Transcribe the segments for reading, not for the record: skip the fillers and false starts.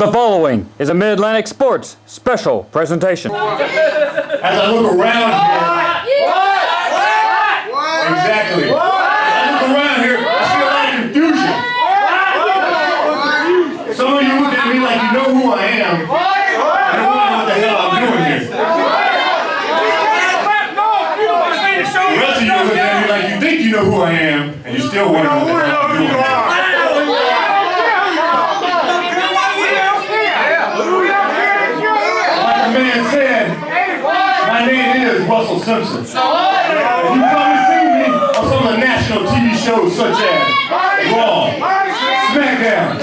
The following is a Mid-Atlantic Sports special presentation. As I look around here, exactly. As I look around here, I see a lot of confusion. Some of you look at me like you know who I am. I don't know what the hell I'm doing here. The rest of you look at me like you think you know who I am, and you still wonder what the hell I'm doing here. My name is Russell Simpson. You probably seen me on some of the national TV shows such as Raw, SmackDown,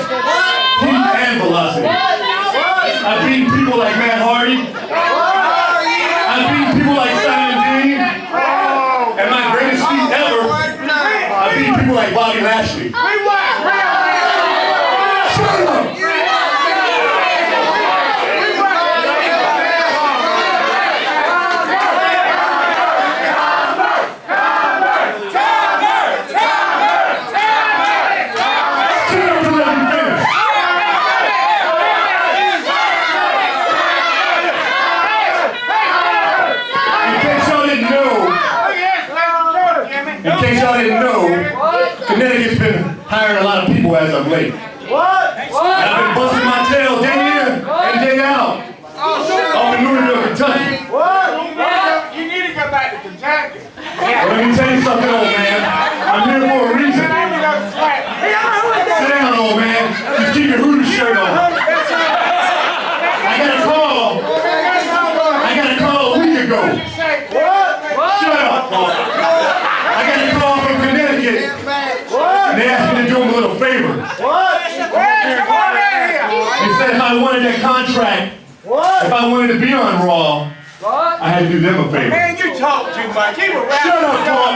Heat, and Velocity. I've beaten people like Matt Hardy. I've beaten people like Simon Dean. And my greatest feat ever, I've beaten people like Bobby Lashley. Shut up! Connecticut's been hiring a lot of people as of late. What? And I've been busting my tail day in and day out. Up in Louisville, Kentucky. What? You need to go back to Kentucky. Well, let me tell you something, old man. I'm here for a reason. Sit down, old man. Just keep your Hooters shirt on. I got a call a week ago. Shut up, Paul. I got a call from Connecticut. And they asked me to do them a little favor. They said if I wanted that contract, if I wanted to be on Raw, I had to do them a favor. Man, you talk too much. Keep it right. Shut up, Paul.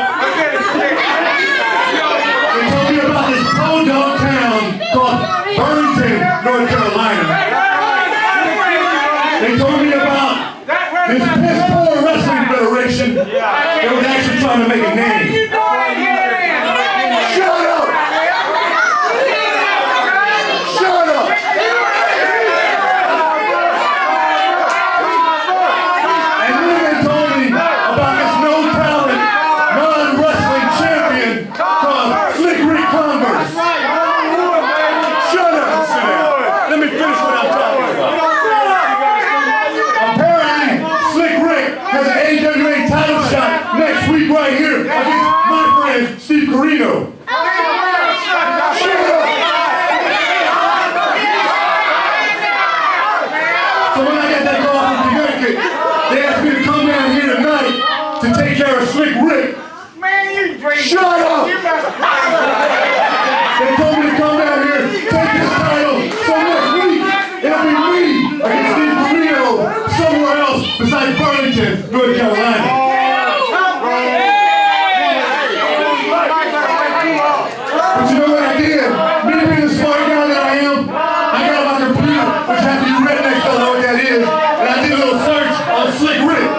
They told me about this pro-dog town called Burlington, North Carolina. They told me about this piss-poor wrestling federation that was actually trying to make a name. Shut up! Shut up! And then they told me about this no-talent, non-wrestling champion called Slick Rick Converse. Shut up and sit down. Let me finish what I'm talking about. Apparently, Slick Rick has an AWA title shot next week right here against my friend Steve Carino. So when I got that call from Connecticut, they asked me to come down here tonight to take care of Slick Rick. Man, you drink. Shut up! They told me to come down here, take this title, so next week it'll be me against Steve Carino somewhere else besides Burlington, North Carolina. But you know what I did? Me being the smart guy that I am, I got on my computer, which has to be rednecks don't know what that is, and I did a little search on Slick Rick.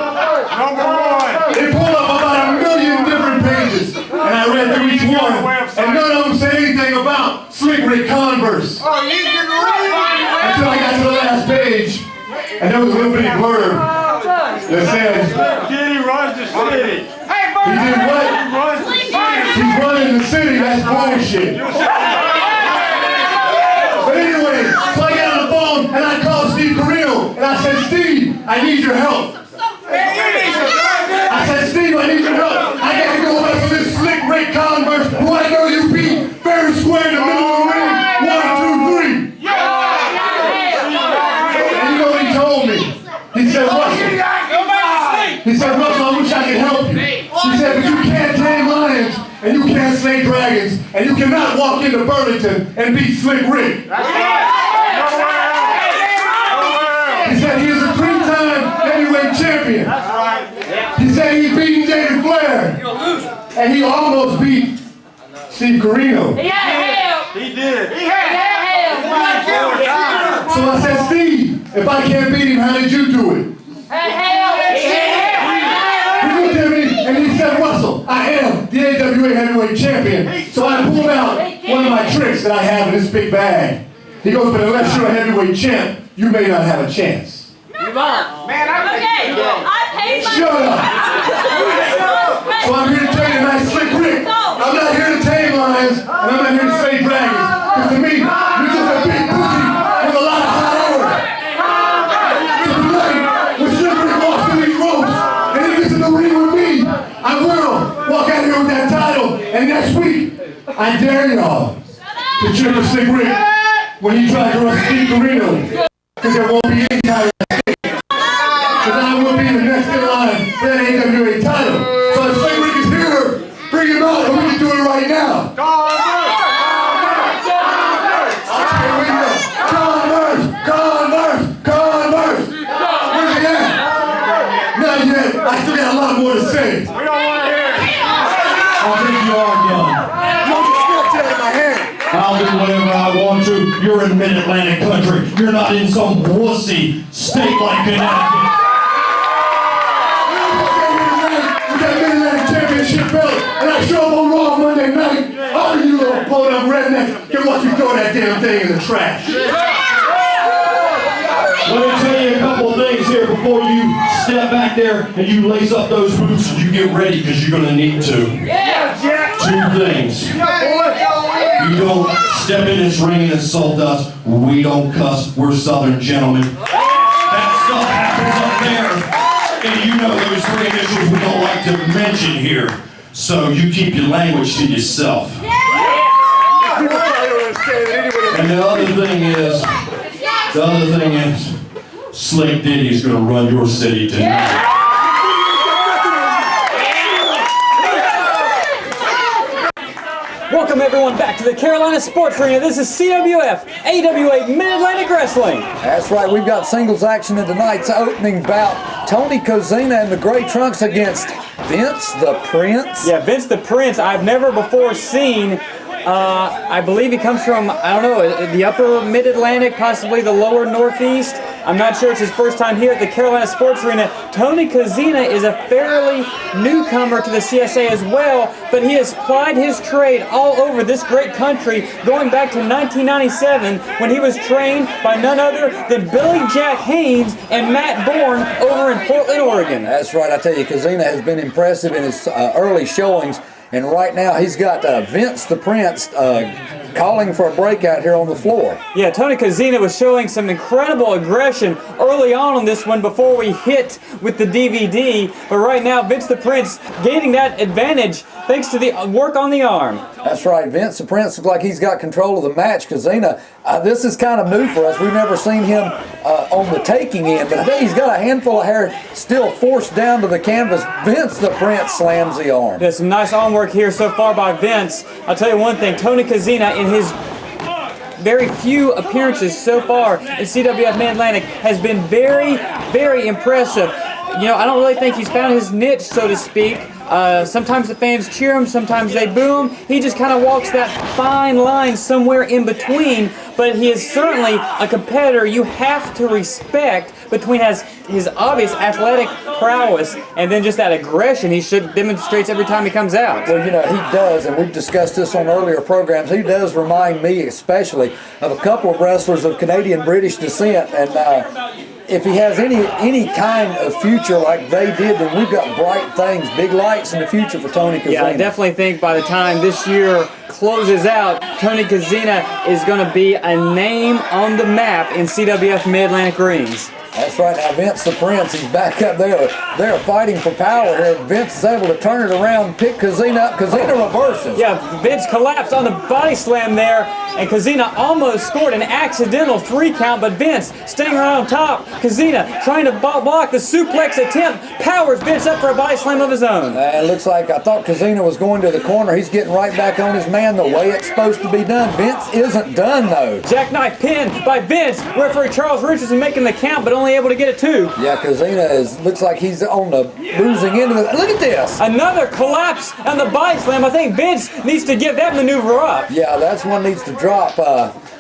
It pulled up about 1 million different pages, and I read through each one, and none of them said anything about Slick Rick Converse. Until I got to the last page, and there was a little bitty blurb that said, He runs the city. he did what? He's running the city, that's bullshit. But anyway, so I got on the phone and I called Steve Carino and I said, Steve, I need your help. I said, Steve, I need your help. I got to go wrestle this Slick Rick Converse, who I know you beat fair and square in the middle of the ring. 1, 2, 3. And you know what he told me? He said, Russell. He said, Russell, I wish I could help you. He said, but you can't tame lions, and you can't slay dragons, and you cannot walk into Burlington and beat Slick Rick. He said he is a 3-time heavyweight champion. He said he's beaten David Flair, and he almost beat Steve Carino. He did. So I said, Steve, if I can't beat him, how did you do it? He looked at me and he said, Russell, I am the AWA heavyweight champion. So I pulled out one of my tricks that I have in this big bag. He goes, but unless you're a heavyweight champ, you may not have a chance. Man, I paid my Shut up! So I'm here to tell you tonight, Slick Rick, I'm not here to tame lions, and I'm not here to say dragons. Because to me, you're just a big pussy with a lot of hot air. But tonight, when Slick Rick walks through these ropes, and he gets in the ring with me, I will walk out here with that title, and next week, I dare y'all to cheer for Slick Rick when he tries to run Steve Carino. Because there won't be any title at stake. Because I will be the next in line for that AWA title. So if Slick Rick is here, bring him out and we can do it right now. Converse. Where's he at? Not yet. I still got a lot more to say. We don't want to hear it. I think you are done. Don't you still tell in my hand. I'll do whatever I want to. You're in Mid-Atlantic country. You're not in some wussy state like Connecticut. We got Mid-Atlantic championship belt, and I show them on Raw Monday night. All you little pulled up rednecks can watch you throw that damn thing in the trash. Let me tell you a couple of things here before you step back there and you lace up those boots and you get ready because you're going to need to. Two things. You don't step in this ring and insult us. We don't cuss. We're Southern gentlemen. That stuff happens up there. And you know those three initials we don't like to mention here. So you keep your language to yourself. And the other thing is, Slick Diddy's going to run your city tonight. Welcome everyone back to the Carolina Sports Arena. This is CWF AWA Mid-Atlantic Wrestling. That's right, we've got singles action in tonight's opening bout. Tony Kozina and the Gray Trunks against Vince the Prince. Yeah, Vince the Prince, I've never before seen. I believe he comes from, I don't know, the upper Mid-Atlantic, possibly the lower Northeast. I'm not sure, it's his first time here at the Carolina Sports Arena. Tony Kozina is a fairly newcomer to the CSA as well, but he has plied his trade all over this great country, going back to 1997 when he was trained by none other than Billy Jack Haynes and Matt Bourne over in Portland, Oregon. That's right, I tell you, Kozina has been impressive in his early showings, and right now he's got Vince the Prince calling for a breakout here on the floor. Yeah, Tony Kozina was showing some incredible aggression early on this one before we hit with the DVD, but right now Vince the Prince gaining that advantage thanks to the work on the arm. That's right, Vince the Prince looks like he's got control of the match. Kozina, this is kind of new for us. We've never seen him on the taking end, but I think he's got a handful of hair still forced down to the canvas. Vince the Prince slams the arm. There's some nice arm work here so far by Vince. I'll tell you one thing, Tony Kozina in his very few appearances so far in CWF Mid-Atlantic has been very, very impressive. You know, I don't really think he's found his niche, so to speak. Sometimes the fans cheer him, sometimes they boo him. He just kind of walks that fine line somewhere in between, but he is certainly a competitor you have to respect between his obvious athletic prowess and then just that aggression he demonstrates every time he comes out. Well, you know, he does, and we've discussed this on earlier programs, he does remind me especially of a couple of wrestlers of Canadian-British descent, and if he has any kind of future like they did, then we've got bright things, big lights in the future for Tony Kozina. Yeah, I definitely think by the time this year closes out, Tony Kozina is going to be a name on the map in CWF Mid-Atlantic rings. That's right. Now Vince the Prince, he's back up there. They're fighting for power here. Vince is able to turn it around, pick Kozina up. Kozina reverses. Yeah, Vince collapsed on the body slam there, and Kozina almost scored an accidental 3 count, but Vince staying right on top. Kozina trying to block the suplex attempt, powers Vince up for a body slam of his own. It looks like I thought Kozina was going to the corner. He's getting right back on his man the way it's supposed to be done. Vince isn't done, though. Jackknife pin by Vince. Referee Charles Richardson making the count, but only able to get it 2. Yeah, Kozina looks like he's on the losing end of it. Look at this. Another collapse on the body slam. I think Vince needs to give that maneuver up. Yeah, that's one needs to drop.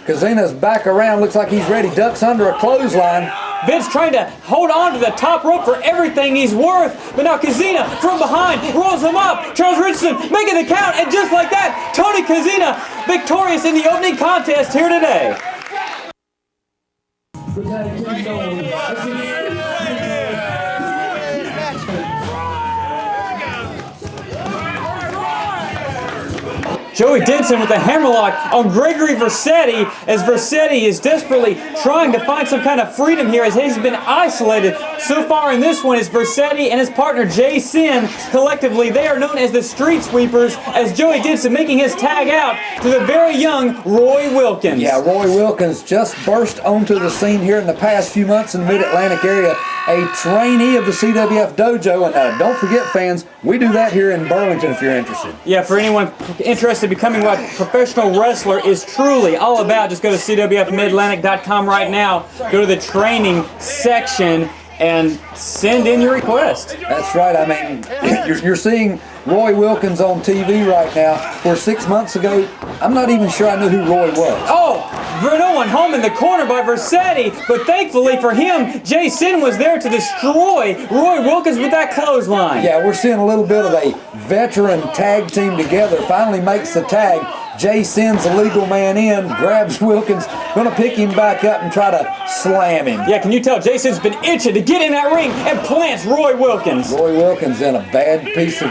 Kozina's back around. Looks like he's ready. Ducks under a clothesline. Vince trying to hold on to the top rope for everything he's worth, but now Kozina from behind rolls him up. Charles Richardson making the count, and just like that, Tony Kozina victorious in the opening contest here today. the tag team known as the Joey Denson with a hammerlock on Gregory Vercetti as Vercetti is desperately trying to find some kind of freedom here as he's been isolated. So far in this one is Vercetti and his partner Jason. Collectively, they are known as the Street Sweepers as Joey Denson making his tag out to the very young Roy Wilkins. Yeah, Roy Wilkins just burst onto the scene here in the past few months in the Mid-Atlantic area. A trainee of the CWF Dojo, and don't forget, fans, we do that here in Burlington if you're interested. Yeah, for anyone interested in becoming what a professional wrestler is truly all about, just go to CWFMidAtlantic.com right now, go to the training section, and send in your request. That's right. I mean, you're seeing Roy Wilkins on TV right now, where 6 months ago, I'm not even sure I knew who Roy was. Oh, no one home in the corner by Vercetti, but thankfully for him, Jason was there to destroy Roy Wilkins with that clothesline. Yeah, we're seeing a little bit of a veteran tag team together. Finally makes the tag. Jay sends a legal man in, grabs Wilkins, going to pick him back up and try to slam him. Yeah, can you tell Jason's been itching to get in that ring and plants Roy Wilkins. Roy Wilkins in a bad piece of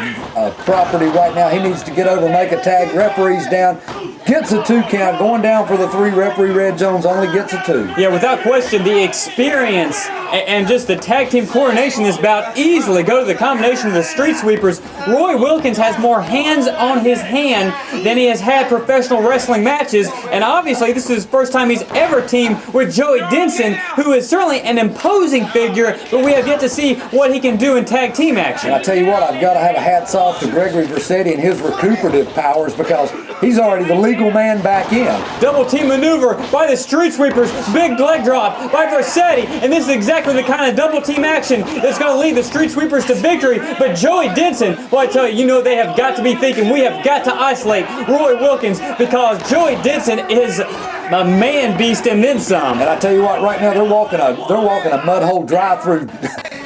property right now. He needs to get over and make a tag. Referee's down. Gets a 2 count. Going down for the 3. Referee Red Jones only gets a 2. Yeah, without question, the experience and just the tag team coordination this bout easily go to the combination of the Street Sweepers. Roy Wilkins has more hands on his hand than he has had professional wrestling matches, and obviously this is his first time he's ever teamed with Joey Denson, who is certainly an imposing figure, but we have yet to see what he can do in tag team action. And I tell you what, I've got to have a hats off to Gregory Vercetti and his recuperative powers, because he's already the legal man back in. Double team maneuver by the Street Sweepers, big leg drop by Vercetti, and this is exactly the kind of double team action that's going to lead the Street Sweepers to victory. But Joey Denson, well, I tell you, you know they have got to be thinking we have got to isolate Roy Wilkins, because Joey Denson is a man beast and then some. And I tell you what, right now they're walking a mud hole drive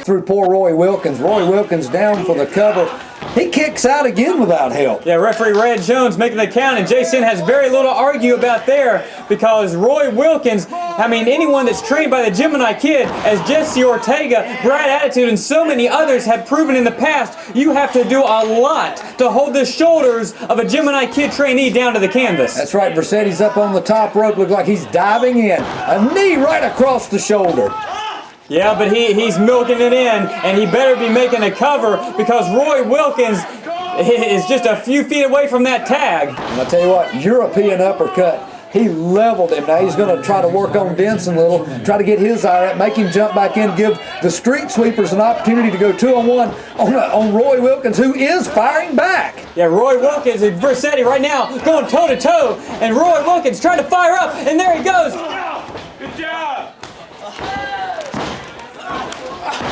through poor Roy Wilkins. Roy Wilkins down for the cover. He kicks out again without help. Yeah, referee Red Jones making the count, and Jason has very little to argue about there, because Roy Wilkins, I mean, anyone that's trained by the Gemini Kid, as Jesse Ortega, Brad Attitude, and so many others have proven in the past, you have to do a lot to hold the shoulders of a Gemini Kid trainee down to the canvas. That's right, Vercetti's up on the top rope, looks like he's diving in. A knee right across the shoulder. Yeah, but he's milking it in, and he better be making a cover, because Roy Wilkins is just a few feet away from that tag. And I tell you what, European uppercut. He leveled him. Now he's going to try to work on Denson a little, try to get his eye up, make him jump back in, give the Street Sweepers an opportunity to go 2-on-1 on Roy Wilkins, who is firing back. Yeah, Roy Wilkins and Vercetti right now going toe-to-toe, and Roy Wilkins trying to fire up, and there he goes. Good job.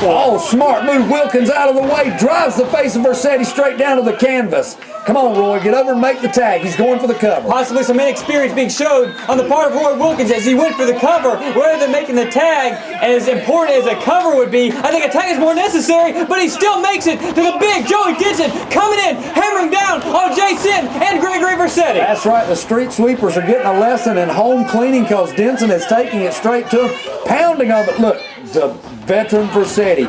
Oh, smart move. Wilkins out of the way, drives the face of Vercetti straight down to the canvas. Come on, Roy, get over and make the tag. He's going for the cover. Possibly some inexperience being showed on the part of Roy Wilkins as he went for the cover rather than making the tag. And as important as a cover would be, I think a tag is more necessary, but he still makes it to the big Joey Denson coming in, hammering down on Jason and Gregory Vercetti. That's right, the Street Sweepers are getting a lesson in home cleaning, because Denson is taking it straight to him, pounding on it. Look, the veteran Vercetti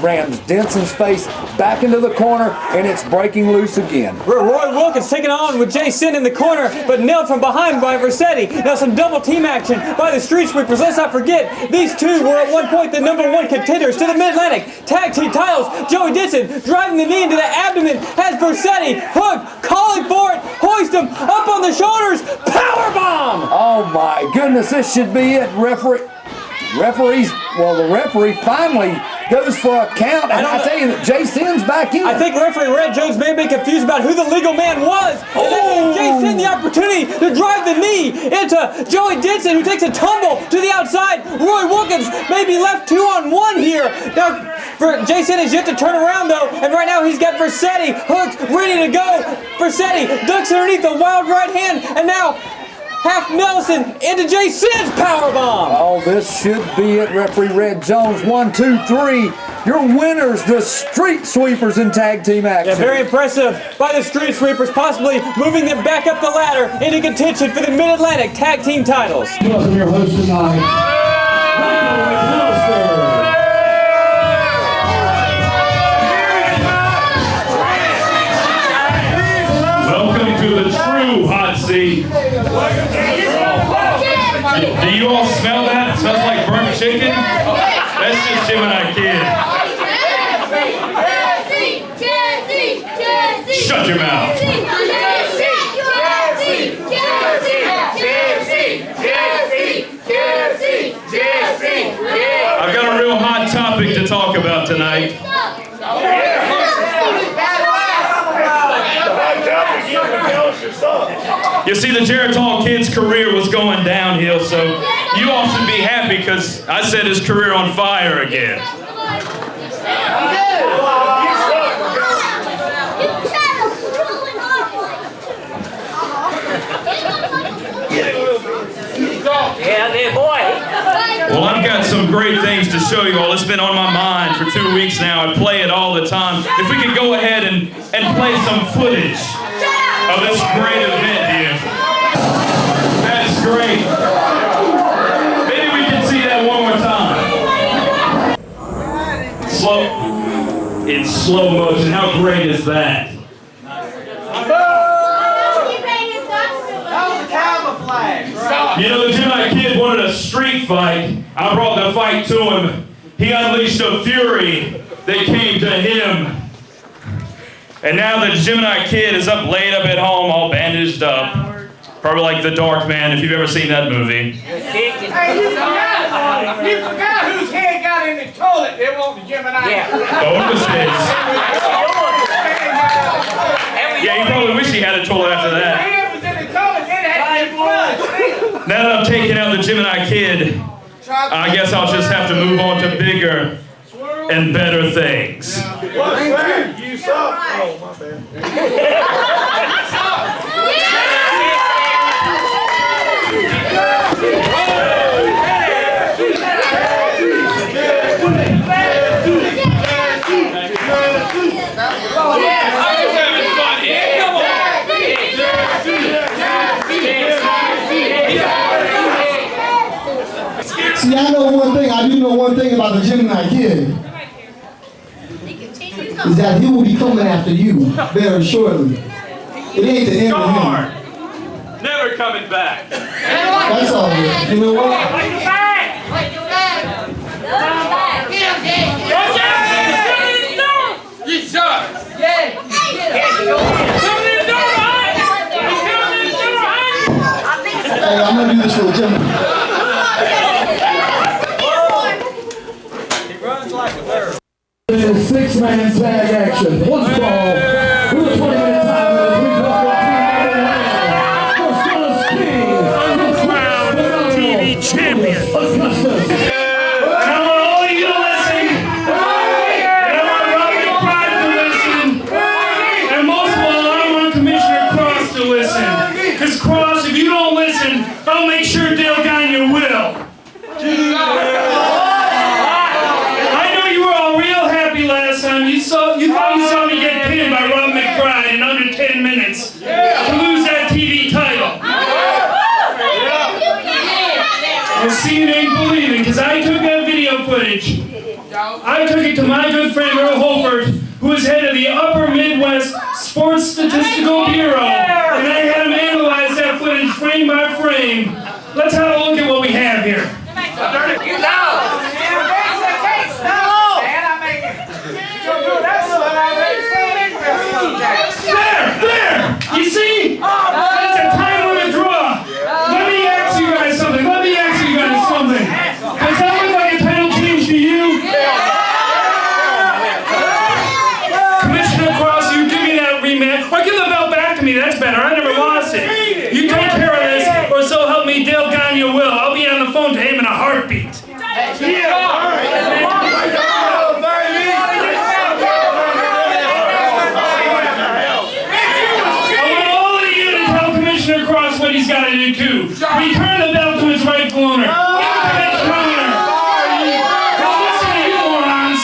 rams Denson's face back into the corner, and it's breaking loose again. Roy Wilkins taking on with Jason in the corner, but nailed from behind by Vercetti. Now some double team action by the Street Sweepers. Let's not forget, these two were at one point the #1 contenders to the Mid-Atlantic Tag Team titles. Joey Denson driving the knee into the abdomen, has Vercetti hooked, calling for it, hoist him up on the shoulders, powerbomb! Oh my goodness, this should be it. The referee finally goes for a count, and I tell you that Jason's back in. I think referee Red Jones may have been confused about who the legal man was. And then Jason the opportunity to drive the knee into Joey Denson, who takes a tumble to the outside. Roy Wilkins may be left 2-on-1 here. Now, Jason is yet to turn around though, and right now he's got Vercetti hooked, ready to go. Vercetti ducks underneath the wild right hand, and now half Nelson into Jason's powerbomb. Oh, this should be it, referee Red Jones. 1, 2, 3. Your winners, the Street Sweepers in tag team action. Yeah, very impressive by the Street Sweepers, possibly moving them back up the ladder into contention for the Mid-Atlantic Tag Team titles. Welcome your host tonight, Welcome to the true hot seat. Do you all smell that? It smells like burnt chicken? That's just Gemini Kid. Shut your mouth. I've got a real hot topic to talk about tonight. You see, the Geritol Kid's career was going downhill, so you all should be happy because I set his career on fire again. Well, I've got some great things to show you all. It's been on my mind for 2 weeks now. I play it all the time. If we could go ahead and play some footage of this great event here. That's great. Maybe we can see that one more time. Slow. In slow motion. How great is that? You know, the Gemini Kid wanted a street fight. I brought the fight to him. He unleashed a fury that came to him. And now the Gemini Kid is laid up at home, all bandaged up. Probably like The Dark Man, if you've ever seen that movie. Hey, you forgot whose head got in the toilet. It won't be Gemini. Oh, it was his. Yeah, he probably wished he had a toilet after that. Now that I'm taking out the Gemini Kid, I guess I'll just have to move on to bigger and better things. You suck. Oh, my bad. See, I know one thing. I do know one thing about the Gemini Kid. Is that he will be coming after you very shortly. It ain't the end of him. Never coming back. That's all good. You know what? Hey, I'm gonna do this for the Gemini. He runs like a bird. Six-man tag action. Football. With a 20-minute time limit. Marcellus King. The Crown TV Champion. Augustus. And I want all of you to listen. And I want McBride to listen. And most of all, I want Commissioner Cross to listen. Because Cross, if you don't listen, I'll make sure Dale Gagne will. You thought you saw me get pinned by Rob McBride in under 10 minutes to lose that TV title. Well, see, you ain't believing, because I took that video footage. I took it to my good friend Earl Holford, who is head of the Upper Midwest Sports Statistical Bureau, and I had him analyze that footage frame by frame. Let's have a look at what we have here. There! You see? That's a time limit draw. Let me ask you guys something. Does that look like a title change to you? Commissioner Cross, you give me that rematch. Or give the belt back to me. That's better. I never lost it. You take care of this, or so help me, Dale Gagne will. I'll be on the phone to him in a heartbeat. What he's got to do too. Return the belt to its rightful owner. Listen to you morons.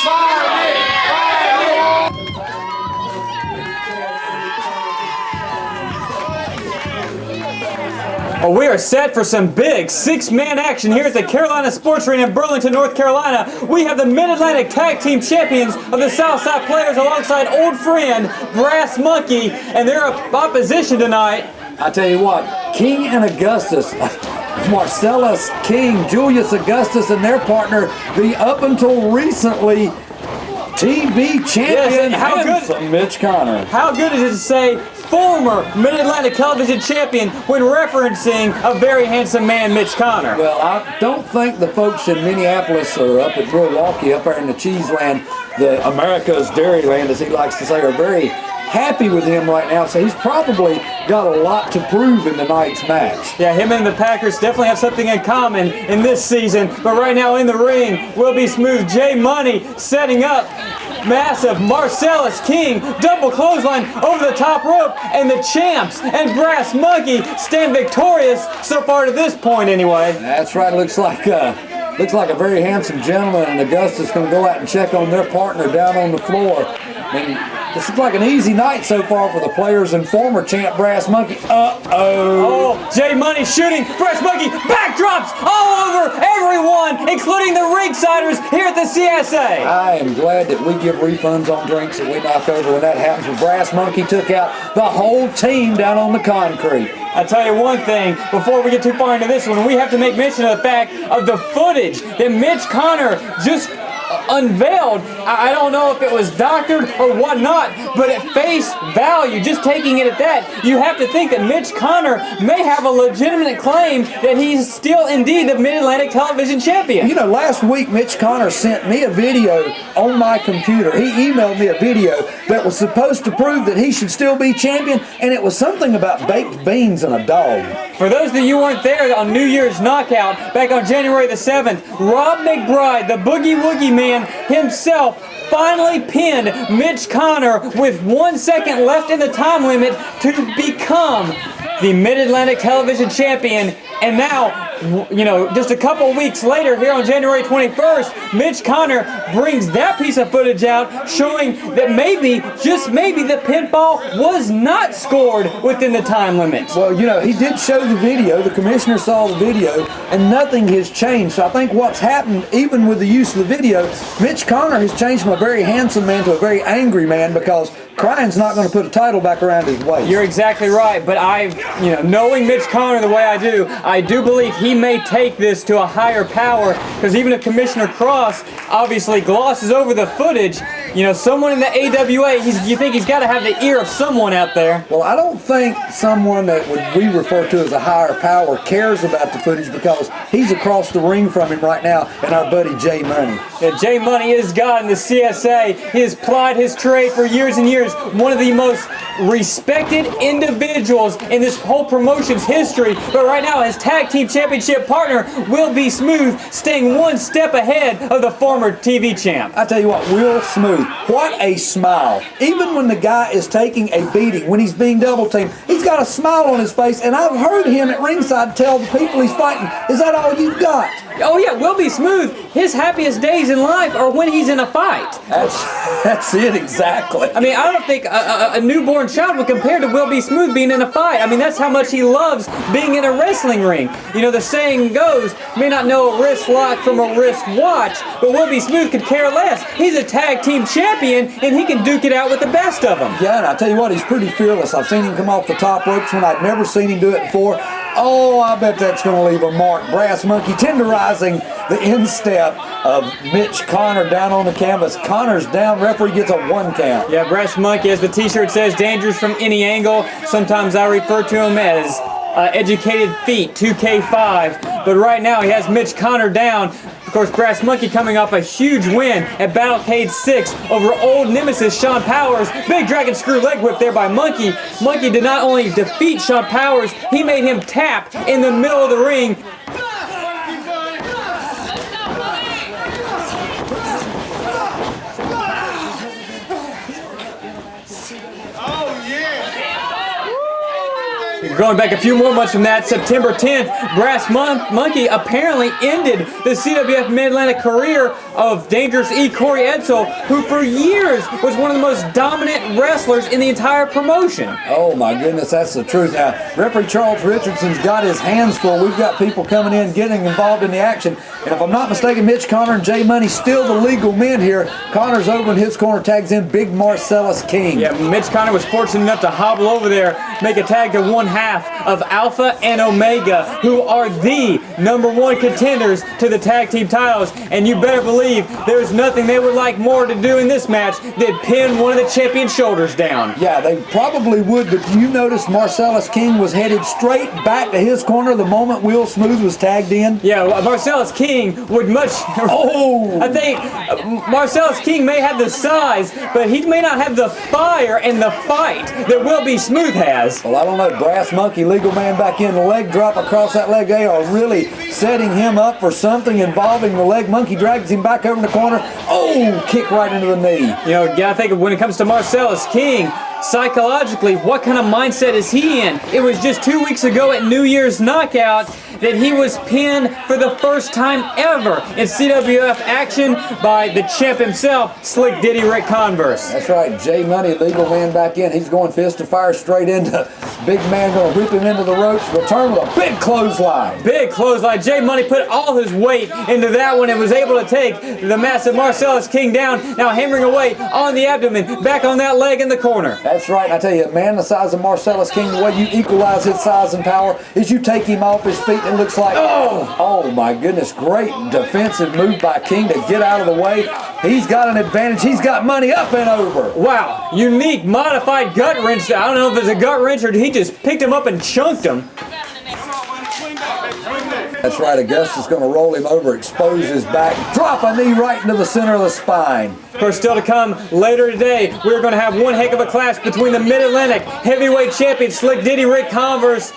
Well, we are set for some big six-man action here at the Carolina Sports Arena in Burlington, North Carolina. We have the Mid-Atlantic Tag Team Champions of the Southside Players alongside old friend Brass Monkey and their opposition tonight. I tell you what, King and Augustus, Marcellus King, Julius Augustus, and their partner, the up until recently TV champion, handsome Mitch Connor. How good is it to say former Mid-Atlantic television champion when referencing a very handsome man, Mitch Connor? Well, I don't think the folks in Minneapolis or up at Milwaukee, up there in the cheese land, the America's Dairyland, as he likes to say, are very happy with him right now, so he's probably got a lot to prove in tonight's match. Yeah, him and the Packers definitely have something in common in this season, but right now in the ring will be Smooth J Money setting up massive Marcellus King, double clothesline over the top rope, and the champs and Brass Monkey stand victorious so far to this point anyway. That's right, looks like a very handsome gentleman, and Augustus going to go out and check on their partner down on the floor. And this looks like an easy night so far for the players and former champ Brass Monkey. Oh, J Money shooting, Brass Monkey backdrops all over everyone, including the ringsiders here at the CSA. I am glad that we give refunds on drinks that we knock over when that happens. But Brass Monkey took out the whole team down on the concrete. I tell you one thing, before we get too far into this one, we have to make mention of the fact of the footage that Mitch Connor just unveiled. I don't know if it was doctored or whatnot, but at face value, just taking it at that, you have to think that Mitch Connor may have a legitimate claim that he's still indeed the Mid-Atlantic television champion. You know, last week Mitch Connor sent me a video on my computer. He emailed me a video that was supposed to prove that he should still be champion, and it was something about baked beans and a dog. For those of you who weren't there on New Year's Knockout back on January the 7th, Rob McBride, the Boogie Woogie man himself, finally pinned Mitch Connor with 1 second left in the time limit to become the Mid-Atlantic television champion. And now, you know, just a couple weeks later, here on January 21st, Mitch Connor brings that piece of footage out, showing that maybe, just maybe, the pinfall was not scored within the time limit. Well, you know, he did show the video. The commissioner saw the video, and nothing has changed. So I think what's happened, even with the use of the video, Mitch Connor has changed from a very handsome man to a very angry man, because crying's not going to put a title back around his waist. You're exactly right, but knowing Mitch Connor the way I do believe he may take this to a higher power, because even if Commissioner Cross obviously glosses over the footage, you know, someone in the AWA, you think he's got to have the ear of someone out there. Well, I don't think someone that we refer to as a higher power cares about the footage, because he's across the ring from him right now, and our buddy J Money. Yeah, J Money is God in the CSA. He has plied his trade for years and years. One of the most respected individuals in this whole promotion's history, but right now his tag team championship partner Will Be Smooth, staying one step ahead of the former TV champ. I tell you what, Will Smooth, what a smile. Even when the guy is taking a beating, when he's being double teamed, he's got a smile on his face, and I've heard him at ringside tell the people he's fighting, "Is that all you've got?" Oh yeah, Will Be Smooth, his happiest days in life are when he's in a fight. That's it, exactly. I mean, I don't think a newborn child would compare to Will Be Smooth being in a fight. I mean, that's how much he loves being in a wrestling ring. You know, the saying goes, may not know a wrist lock from a wrist watch, but Will Be Smooth could care less. He's a tag team champion, and he can duke it out with the best of them. Yeah, and I tell you what, he's pretty fearless. I've seen him come off the top ropes when I'd never seen him do it before. Oh, I bet that's going to leave a mark. Brass Monkey tenderizing the instep of Mitch Connor down on the canvas. Connor's down. Referee gets a 1 count. Yeah, Brass Monkey, as the t-shirt says, dangerous from any angle. Sometimes I refer to him as Educated Feet, 2K5. But right now he has Mitch Connor down. Of course, Brass Monkey coming off a huge win at Battlecade 6 over old nemesis Sean Powers. Big dragon screw leg whip there by Monkey. Monkey did not only defeat Sean Powers, he made him tap in the middle of the ring. Going back a few more months from that, September 10th, Brass Monkey apparently ended the CWF Mid-Atlantic career of Dangerous E. Corey Edsel, who for years was one of the most dominant wrestlers in the entire promotion. Oh my goodness, that's the truth. Now, referee Charles Richardson's got his hands full. We've got people coming in, getting involved in the action. And if I'm not mistaken, Mitch, Connor, and J Money still the legal men here. Connor's over in his corner, tags in Big Marcellus King. Yeah, Mitch Connor was fortunate enough to hobble over there, make a tag to one half of Alpha and Omega, who are the #1 contenders to the tag team titles. And you better believe there's nothing they would like more to do in this match than pin one of the champion's shoulders down. Yeah, they probably would, but you noticed Marcellus King was headed straight back to his corner the moment Will Smooth was tagged in? Yeah, Marcellus King would much... Oh! I think Marcellus King may have the size, but he may not have the fire and the fight that Will B. Smooth has. Well, I don't know. Brass Monkey, legal man back in. The leg drop across that leg. They are really setting him up for something involving the leg. Monkey drags him back over in the corner. Oh, kick right into the knee. You know, yeah, I think when it comes to Marcellus King, psychologically, what kind of mindset is he in? It was just 2 weeks ago at New Year's Knockout that he was pinned for the first time ever in CWF action by the champ himself, Slick Diddy Rick Converse. That's right. J Money, legal man back in. He's going fist to fire straight into Big Man, going to whip him into the ropes. Return with a big clothesline. Big clothesline. J Money put all his weight into that one and was able to take the massive Marcellus King down, now hammering away on the abdomen, back on that leg in the corner. That's right. And I tell you, a man the size of Marcellus King, the way you equalize his size and power is you take him off his feet and it looks like, oh my goodness, great defensive move by King to get out of the way. He's got an advantage. He's got money up and over. Wow, unique modified gut wrench. I don't know if it's a gut wrench or he just picked him up and chunked him. That's right, Augustus going to roll him over, expose his back, drop a knee right into the center of the spine. Of course, still to come later today, we're going to have one heck of a clash between the Mid-Atlantic heavyweight champion Slick Diddy Rick Converse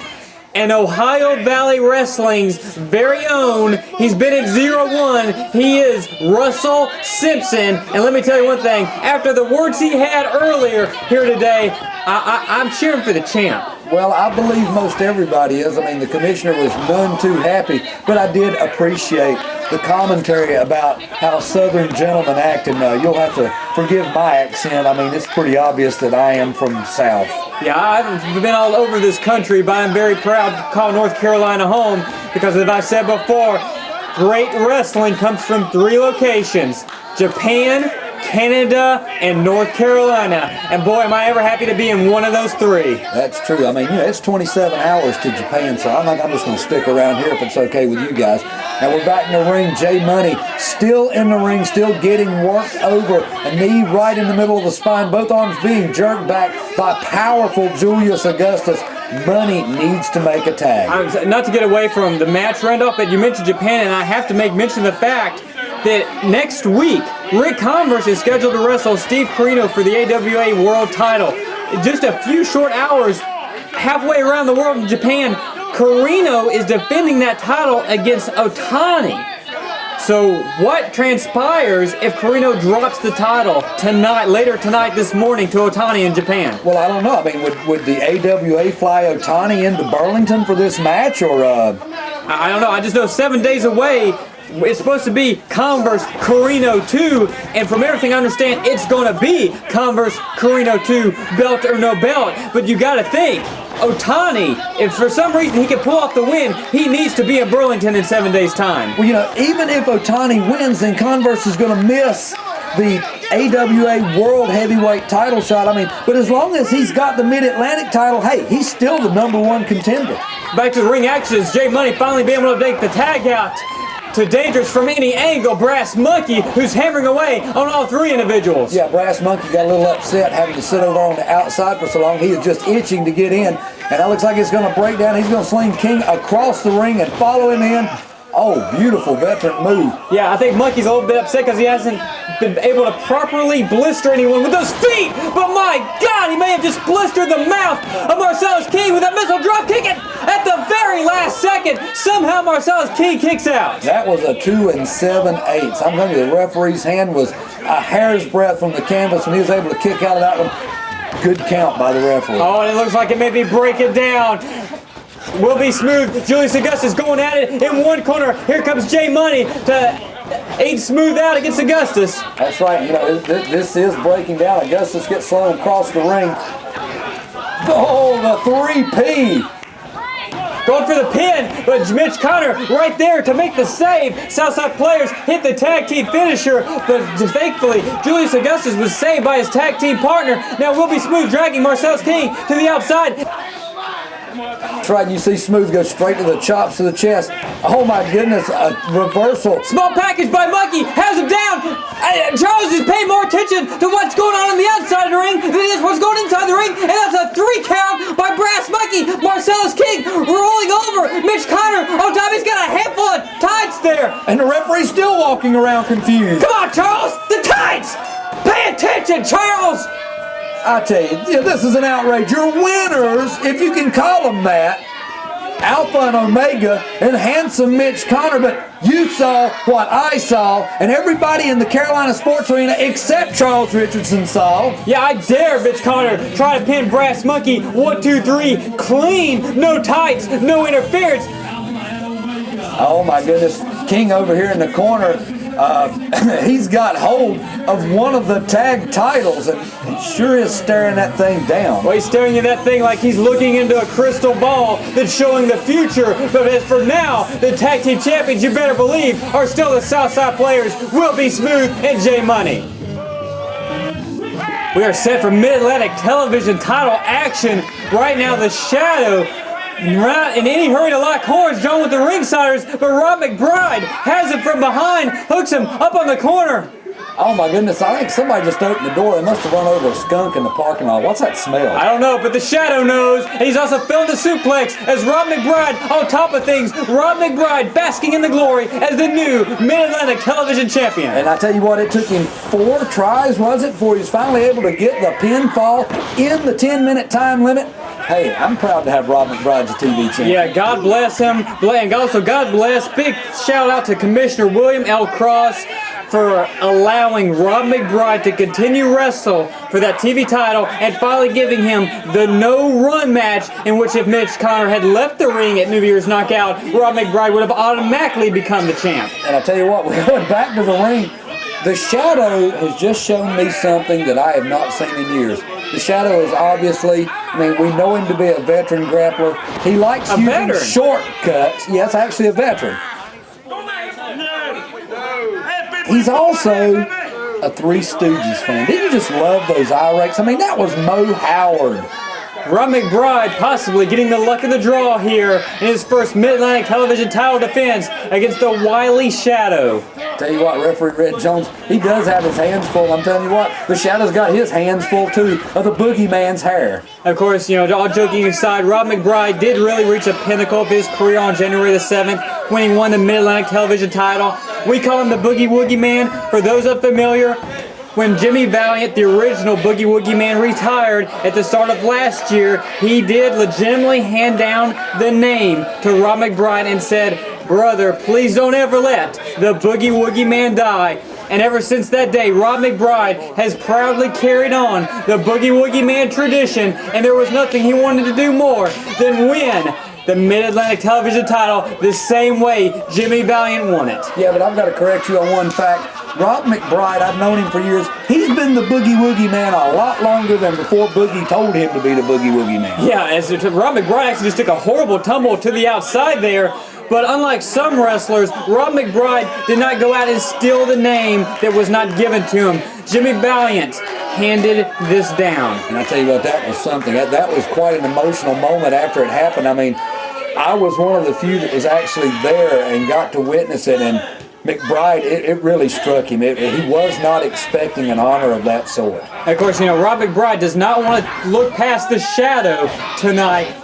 and Ohio Valley Wrestling's very own, he's been at 0-1, he is Russell Simpson. And let me tell you one thing, after the words he had earlier here today, I'm cheering for the champ. Well, I believe most everybody is. I mean, the commissioner was none too happy, but I did appreciate the commentary about how Southern gentlemen act, and you'll have to forgive my accent. I mean, it's pretty obvious that I am from the South. Yeah, I haven't been all over this country, but I'm very proud to call North Carolina home because, as I said before, great wrestling comes from 3 locations: Japan, Canada, and North Carolina. And boy, am I ever happy to be in one of those 3. That's true. I mean, you know, it's 27 hours to Japan, so I'm just going to stick around here if it's okay with you guys. And we're back in the ring. J Money still in the ring, still getting worked over. A knee right in the middle of the spine, both arms being jerked back by powerful Julius Augustus. Money needs to make a tag. Not to get away from the match, Randolph, but you mentioned Japan, and I have to make mention of the fact that next week, Rick Converse is scheduled to wrestle Steve Corino for the AWA World title. Just a few short hours, halfway around the world in Japan, Corino is defending that title against Otani. So what transpires if Corino drops the title later tonight, this morning, to Otani in Japan? Well, I don't know. I mean, would the AWA fly Otani into Burlington for this match, or? I don't know. I just know 7 days away. It's supposed to be Converse Corino 2, and from everything I understand, it's going to be Converse Corino 2, belt or no belt. But you got to think, Otani, if for some reason he can pull off the win, he needs to be in Burlington in 7 days' time. Well, you know, even if Otani wins, then Converse is going to miss the AWA World Heavyweight title shot. I mean, but as long as he's got the Mid-Atlantic title, hey, he's still the #1 contender. Back to the ring action as J Money finally being able to take the tag out to Dangerous from any angle, Brass Monkey, who's hammering away on all 3 individuals. Yeah, Brass Monkey got a little upset having to sit over on the outside for so long. He is just itching to get in, and that looks like it's going to break down. He's going to sling King across the ring and follow him in. Oh, beautiful veteran move. Yeah, I think Monkey's a little bit upset because he hasn't been able to properly blister anyone with those feet. But my God, he may have just blistered the mouth of Marcellus King with that missile drop kick at the very last second. Somehow Marcellus King kicks out. That was a 2 7/8. I'm telling you, the referee's hand was a hair's breadth from the canvas when he was able to kick out of that one. Good count by the referee. Oh, and it looks like it may be breaking down. Will be smooth. Julius Augustus going at it in one corner. Here comes J Money to aid smooth out against Augustus. That's right. You know, this is breaking down. Augustus gets thrown across the ring. Oh, the 3P. Going for the pin, but Mitch Connor right there to make the save. Southside Players hit the tag team finisher, but thankfully Julius Augustus was saved by his tag team partner. Now Will be smooth dragging Marcellus King to the outside. That's right, you see Smooth go straight to the chops to the chest. Oh my goodness, a reversal. Small package by Munkey has him down. Charles is paying more attention to what's going on the outside of the ring than he is what's going inside the ring, and that's a 3 count by Brass Munkey. Marcellus King rolling over. Mitch Connor on top. He's got a handful of tights there. And the referee's still walking around confused. Come on, Charles, the tights. Pay attention, Charles. I tell you, this is an outrage. Your winners, if you can call them that, Alpha and Omega and handsome Mitch Connor, but you saw what I saw, and everybody in the Carolina Sports Arena except Charles Richardson saw. Yeah, I dare Mitch Connor try to pin Brass Munkey. 1, 2, 3, clean, no tights, no interference. Oh my goodness, King over here in the corner. He's got hold of one of the tag titles and he sure is staring that thing down. Well, he's staring at that thing like he's looking into a crystal ball that's showing the future. But as for now, the tag team champions, you better believe, are still the Southside Players, Will be smooth and J Money. We are set for Mid-Atlantic television title action. Right now, the Shadow right in any hurry to lock horns, John with the ringsiders, but Rob McBride has him from behind, hooks him up on the corner. Oh my goodness, I think somebody just opened the door. They must have run over a skunk in the parking lot. What's that smell? I don't know, but the Shadow knows. And he's also filmed the suplex as Rob McBride on top of things. Rob McBride basking in the glory as the new Mid-Atlantic television champion. And I tell you what, it took him 4 tries, was it, before he was finally able to get the pinfall in the 10-minute time limit. Hey, I'm proud to have Rob McBride as a TV champion. Yeah, God bless him. And also, God bless. Big shout out to Commissioner William L. Cross for allowing Rob McBride to continue wrestle for that TV title and finally giving him the no-run match in which if Mitch Connor had left the ring at New Year's Knockout, Rob McBride would have automatically become the champ. And I tell you what, we're going back to the ring. The Shadow has just shown me something that I have not seen in years. The Shadow is obviously, I mean, we know him to be a veteran grappler. He likes using shortcuts. Yes, actually a veteran. He's also a Three Stooges fan. Didn't you just love those eye rakes? I mean, that was Mo Howard. Rob McBride possibly getting the luck of the draw here in his first Mid-Atlantic television title defense against the wily Shadow. Tell you what, referee Red Jones, he does have his hands full. I'm telling you what, the Shadow's got his hands full too of the boogeyman's hair. Of course, you know, all joking aside, Rob McBride did really reach a pinnacle of his career on January the 7th when he won the Mid-Atlantic television title. We call him the Boogie Woogie Man. For those unfamiliar, when Jimmy Valiant, the original Boogie Woogie Man, retired at the start of last year, he did legitimately hand down the name to Rob McBride and said, "Brother, please don't ever let the Boogie Woogie Man die." And ever since that day, Rob McBride has proudly carried on the Boogie Woogie Man tradition, and there was nothing he wanted to do more than win the Mid-Atlantic television title the same way Jimmy Valiant won it. Yeah, but I've got to correct you on one fact. Rob McBride, I've known him for years. He's been the Boogie Woogie Man a lot longer than before Boogie told him to be the Boogie Woogie Man. Yeah, as Rob McBride actually just took a horrible tumble to the outside there. But unlike some wrestlers, Rob McBride did not go out and steal the name that was not given to him. Jimmy Valiant handed this down. And I tell you what, that was something. That was quite an emotional moment after it happened. I mean, I was one of the few that was actually there and got to witness it. And McBride, it really struck him. He was not expecting an honor of that sort. Of course, you know, Rob McBride does not want to look past the Shadow tonight.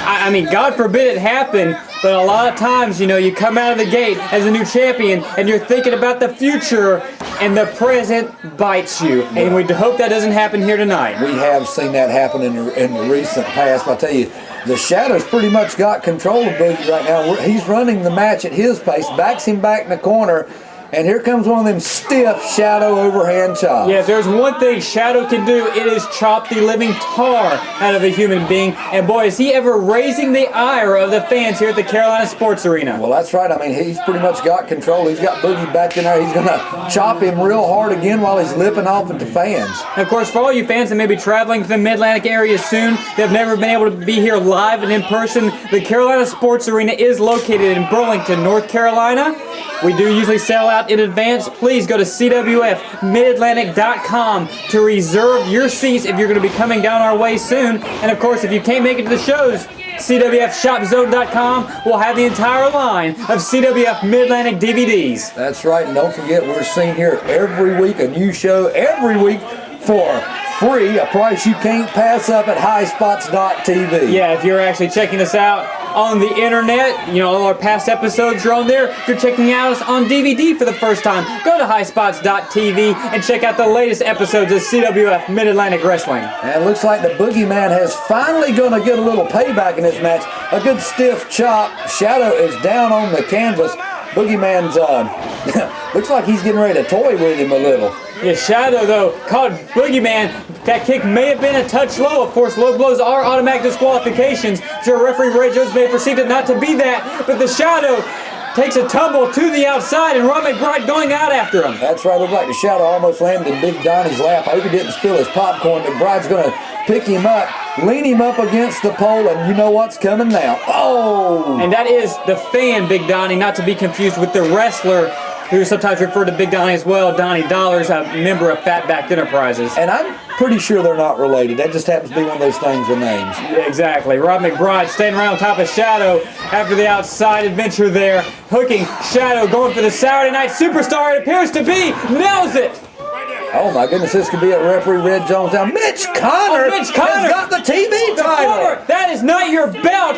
I mean, God forbid it happen, but a lot of times, you know, you come out of the gate as a new champion and you're thinking about the future and the present bites you. And we hope that doesn't happen here tonight. We have seen that happen in the recent past. But I tell you, the Shadow's pretty much got control of Boogie right now. He's running the match at his pace, backs him back in the corner, And here comes one of them stiff shadow overhand chops. Yeah, if there's one thing Shadow can do, it is chop the living tar out of a human being. And boy, is he ever raising the ire of the fans here at the Carolina Sports Arena. Well, that's right. I mean, he's pretty much got control. He's got Boogie back in there. He's going to chop him real hard again while he's lipping off at the fans. And of course, for all you fans that may be traveling to the Mid-Atlantic area soon, they've never been able to be here live and in person, the Carolina Sports Arena is located in Burlington, North Carolina. We do usually sell out in advance. Please go to CWFMidatlantic.com to reserve your seats if you're going to be coming down our way soon. And of course, if you can't make it to the shows, CWFShopZone.com will have the entire line of CWF Mid-Atlantic DVDs. That's right, and don't forget, we're seeing here every week, a new show every week for free, a price you can't pass up at highspots.tv. Yeah, if you're actually checking us out on the internet, you know, all our past episodes are on there. If you're checking out us on DVD for the first time, go to highspots.tv and check out the latest episodes of CWF Mid-Atlantic Wrestling. And it looks like the Boogeyman has finally going to get a little payback in this match. A good stiff chop. Shadow is down on the canvas. Boogeyman's looks like he's getting ready to toy with him a little. Yeah, Shadow, though, caught Boogeyman. That kick may have been a touch low. Of course, low blows are automatic disqualifications. So referee Ray Jones may have perceived it not to be that. But the Shadow takes a tumble to the outside, and Rob McBride going out after him. That's right. Looked like the Shadow almost landed in Big Donnie's lap. I hope he didn't spill his popcorn. McBride's going to pick him up, lean him up against the pole, and you know what's coming now. Oh! And that is the fan, Big Donnie, not to be confused with the wrestler, who sometimes referred to Big Donnie as well, Donnie Dollars, a member of Fatback Enterprises. And I'm pretty sure they're not related. That just happens to be one of those things with names. Yeah, exactly. Rob McBride staying around on top of Shadow after the outside adventure there. Hooking Shadow, going for the Saturday Night Superstar, it appears to be. Nails it! Oh my goodness, this could be a referee Red Jones down. Mitch Connor, Mitch Connor has got the TV title. That is not your belt.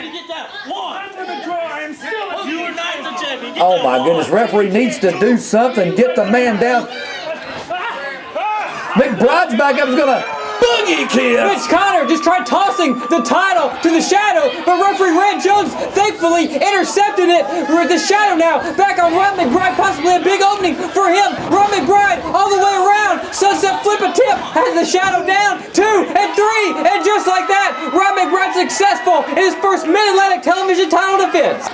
Oh my goodness, referee needs to do something. Get the man down. McBride's back up, is gonna boogie kiss. Mitch Connor just tried tossing the title to the Shadow, but referee Red Jones thankfully intercepted it. The Shadow now back on Rob McBride, possibly a big opening for him. Rob McBride all the way around, sunset flip a tip, has the Shadow down, 2 and 3, and just like that, Rob McBride successful in his first Mid-Atlantic television title defense.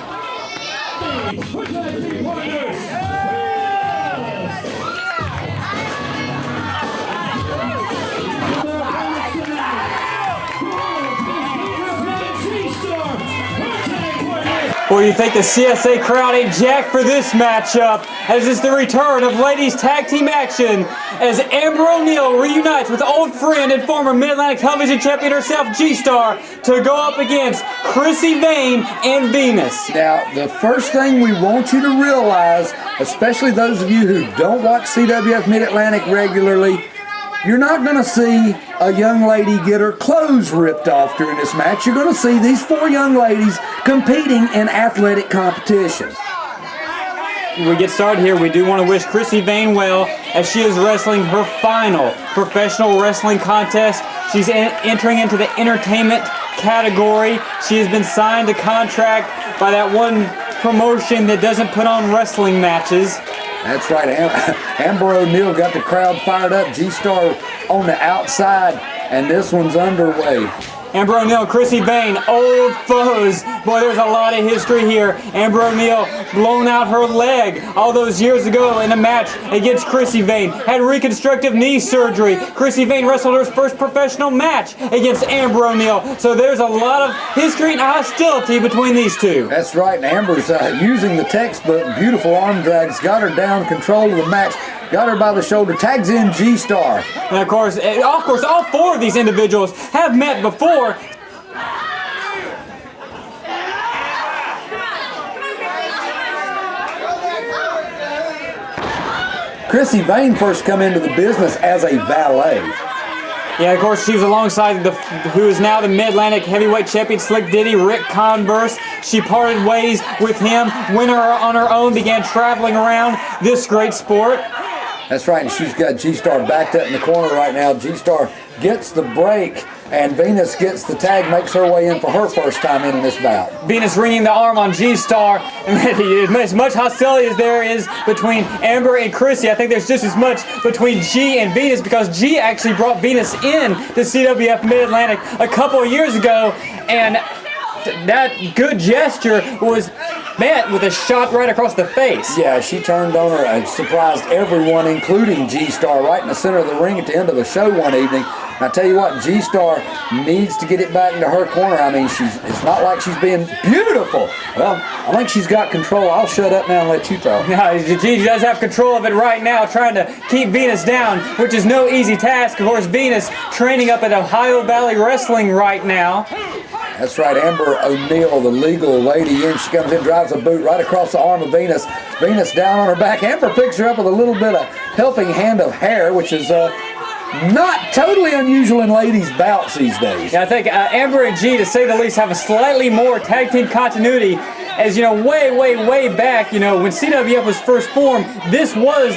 Well, you think the CSA crowd ain't jacked for this matchup, as it's the return of ladies tag team action, as Amber O'Neal reunites with old friend and former Mid-Atlantic television champion herself, GeeStar, to go up against Krissy, Vaine, and Venus. Now, the first thing we want you to realize, especially those of you who don't watch CWF Mid-Atlantic regularly, you're not going to see a young lady get her clothes ripped off during this match. You're going to see these 4 young ladies competing in athletic competition. We get started here. We do want to wish Krissy Vaine well, as she is wrestling her final professional wrestling contest. She's entering into the entertainment category. She has been signed a contract by that one promotion that doesn't put on wrestling matches. That's right. Amber O'Neal got the crowd fired up. GeeStar on the outside, and this one's underway. Amber O'Neal, Krissy Vaine, old foes. Boy, there's a lot of history here. Amber O'Neal blown out her leg all those years ago in a match against Krissy Vaine. Had reconstructive knee surgery. Krissy Vaine wrestled her first professional match against Amber O'Neal. So there's a lot of history and hostility between these two. That's right, and Amber's using the textbook. Beautiful arm drags. Got her down, control of the match. Got her by the shoulder, tags in GeeStar. And of course, all 4 of these individuals have met before. Krissy Vaine first come into the business as a valet. Yeah, of course, she was alongside who is now the Mid-Atlantic heavyweight champion, Slick Diddy, Rick Converse. She parted ways with him, went on her own, began traveling around this great sport. That's right, and she's got GeeStar backed up in the corner right now. GeeStar gets the break. and Venus gets the tag, makes her way in for her first time in this bout. Venus ringing the arm on GeeStar, and as much hostility as there is between Amber and Krissy, I think there's just as much between G and Venus, because G actually brought Venus in to CWF Mid-Atlantic a couple of years ago, and that good gesture was met with a shot right across the face. Yeah, she turned on her and surprised everyone, including GeeStar, right in the center of the ring at the end of the show one evening. And I tell you what, GeeStar needs to get it back into her corner. I mean, it's not like she's being beautiful. Well, I think she's got control. I'll shut up now and let you talk. No, G does have control of it right now, trying to keep Venus down, which is no easy task. Of course, Venus training up at Ohio Valley Wrestling right now. That's right, Amber O'Neal, the legal lady, in. She comes in, drives a boot right across the arm of Venus. Venus down on her back. Amber picks her up with a little bit of helping hand of hair, which is not totally unusual in ladies' bouts these days. Yeah, I think Amber and G, to say the least, have a slightly more tag team continuity. As you know, way back, you know, when CWF was first formed, this was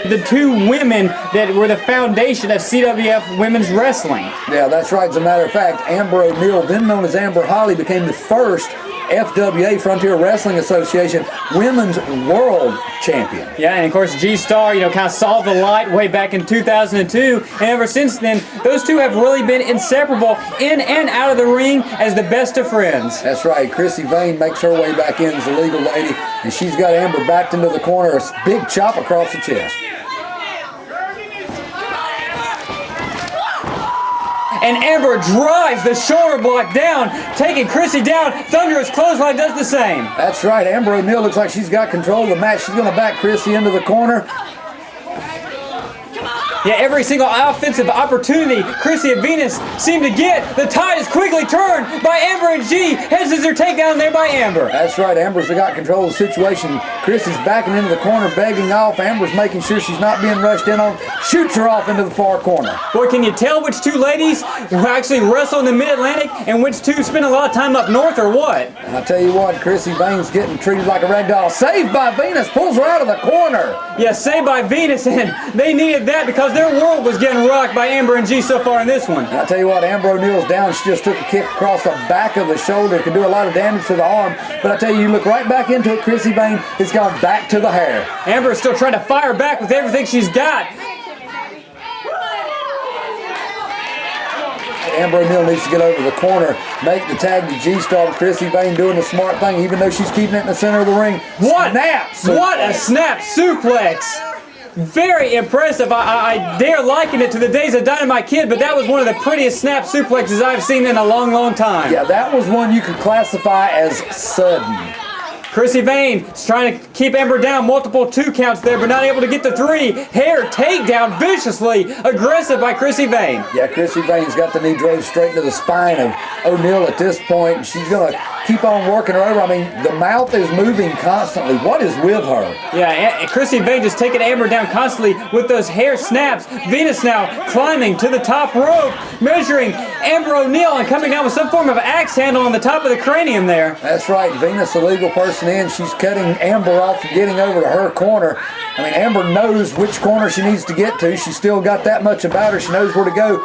the two women that were the foundation of CWF women's wrestling. Yeah, that's right. As a matter of fact, Amber O'Neal, then known as Amber Holly, became the first FWA, Frontier Wrestling Association, Women's World Champion. Yeah, and of course GeeStar, you know, kind of saw the light way back in 2002, and ever since then, those two have really been inseparable in and out of the ring as the best of friends. That's right. Krissy Vaine makes her way back in as a legal lady, and she's got Amber backed into the corner, a big chop across the chest. And Amber drives the shoulder block down, taking Krissy down. Thunderous clothesline does the same. That's right. Amber O'Neal looks like she's got control of the match. She's going to back Krissy into the corner. Yeah, every single offensive opportunity Krissy and Venus seem to get, the tide is quickly turned by Amber and G. Heads as their takedown there by Amber. That's right. Amber's got control of the situation. Krissy's backing into the corner, begging off. Amber's making sure she's not being rushed in on. Shoots her off into the far corner. Boy, can you tell which two ladies actually wrestle in the Mid-Atlantic and which two spend a lot of time up north, or what? And I tell you what, Krissy Vaine's getting treated like a rag doll. Saved by Venus, pulls her out of the corner. Yeah, saved by Venus, and they needed that because their world was getting rocked by Amber and G so far in this one. And I tell you what, Amber O'Neal's down. She just took a kick across the back of the shoulder. Can do a lot of damage to the arm. But I tell you, look right back into it. Krissy Vaine has gone back to the hair. Amber is still trying to fire back with everything she's got. Amber O'Neal needs to get over the corner, make the tag to GeeStar. Krissy Vaine doing the smart thing, even though she's keeping it in the center of the ring. What? Snap suplex. What a snap suplex. Very impressive. I dare liken it to the days of Dynamite Kid, but that was one of the prettiest snap suplexes I've seen in a long time. Yeah, that was one you could classify as sudden. Krissy Vaine is trying to keep Amber down, multiple 2 counts there, but not able to get the 3. Hair takedown, viciously aggressive by Krissy Vaine. Yeah, Krissy Vaine's got the knee drove straight into the spine of O'Neal at this point, and she's going to keep on working her over. I mean, the mouth is moving constantly. What is with her? Yeah, Krissy Vaine just taking Amber down constantly with those hair snaps. Venus now climbing to the top rope, measuring Amber O'Neal and coming down with some form of axe handle on the top of the cranium there. That's right. Venus, the legal person in, she's cutting Amber off and getting over to her corner. I mean, Amber knows which corner she needs to get to. She's still got that much about her. She knows where to go.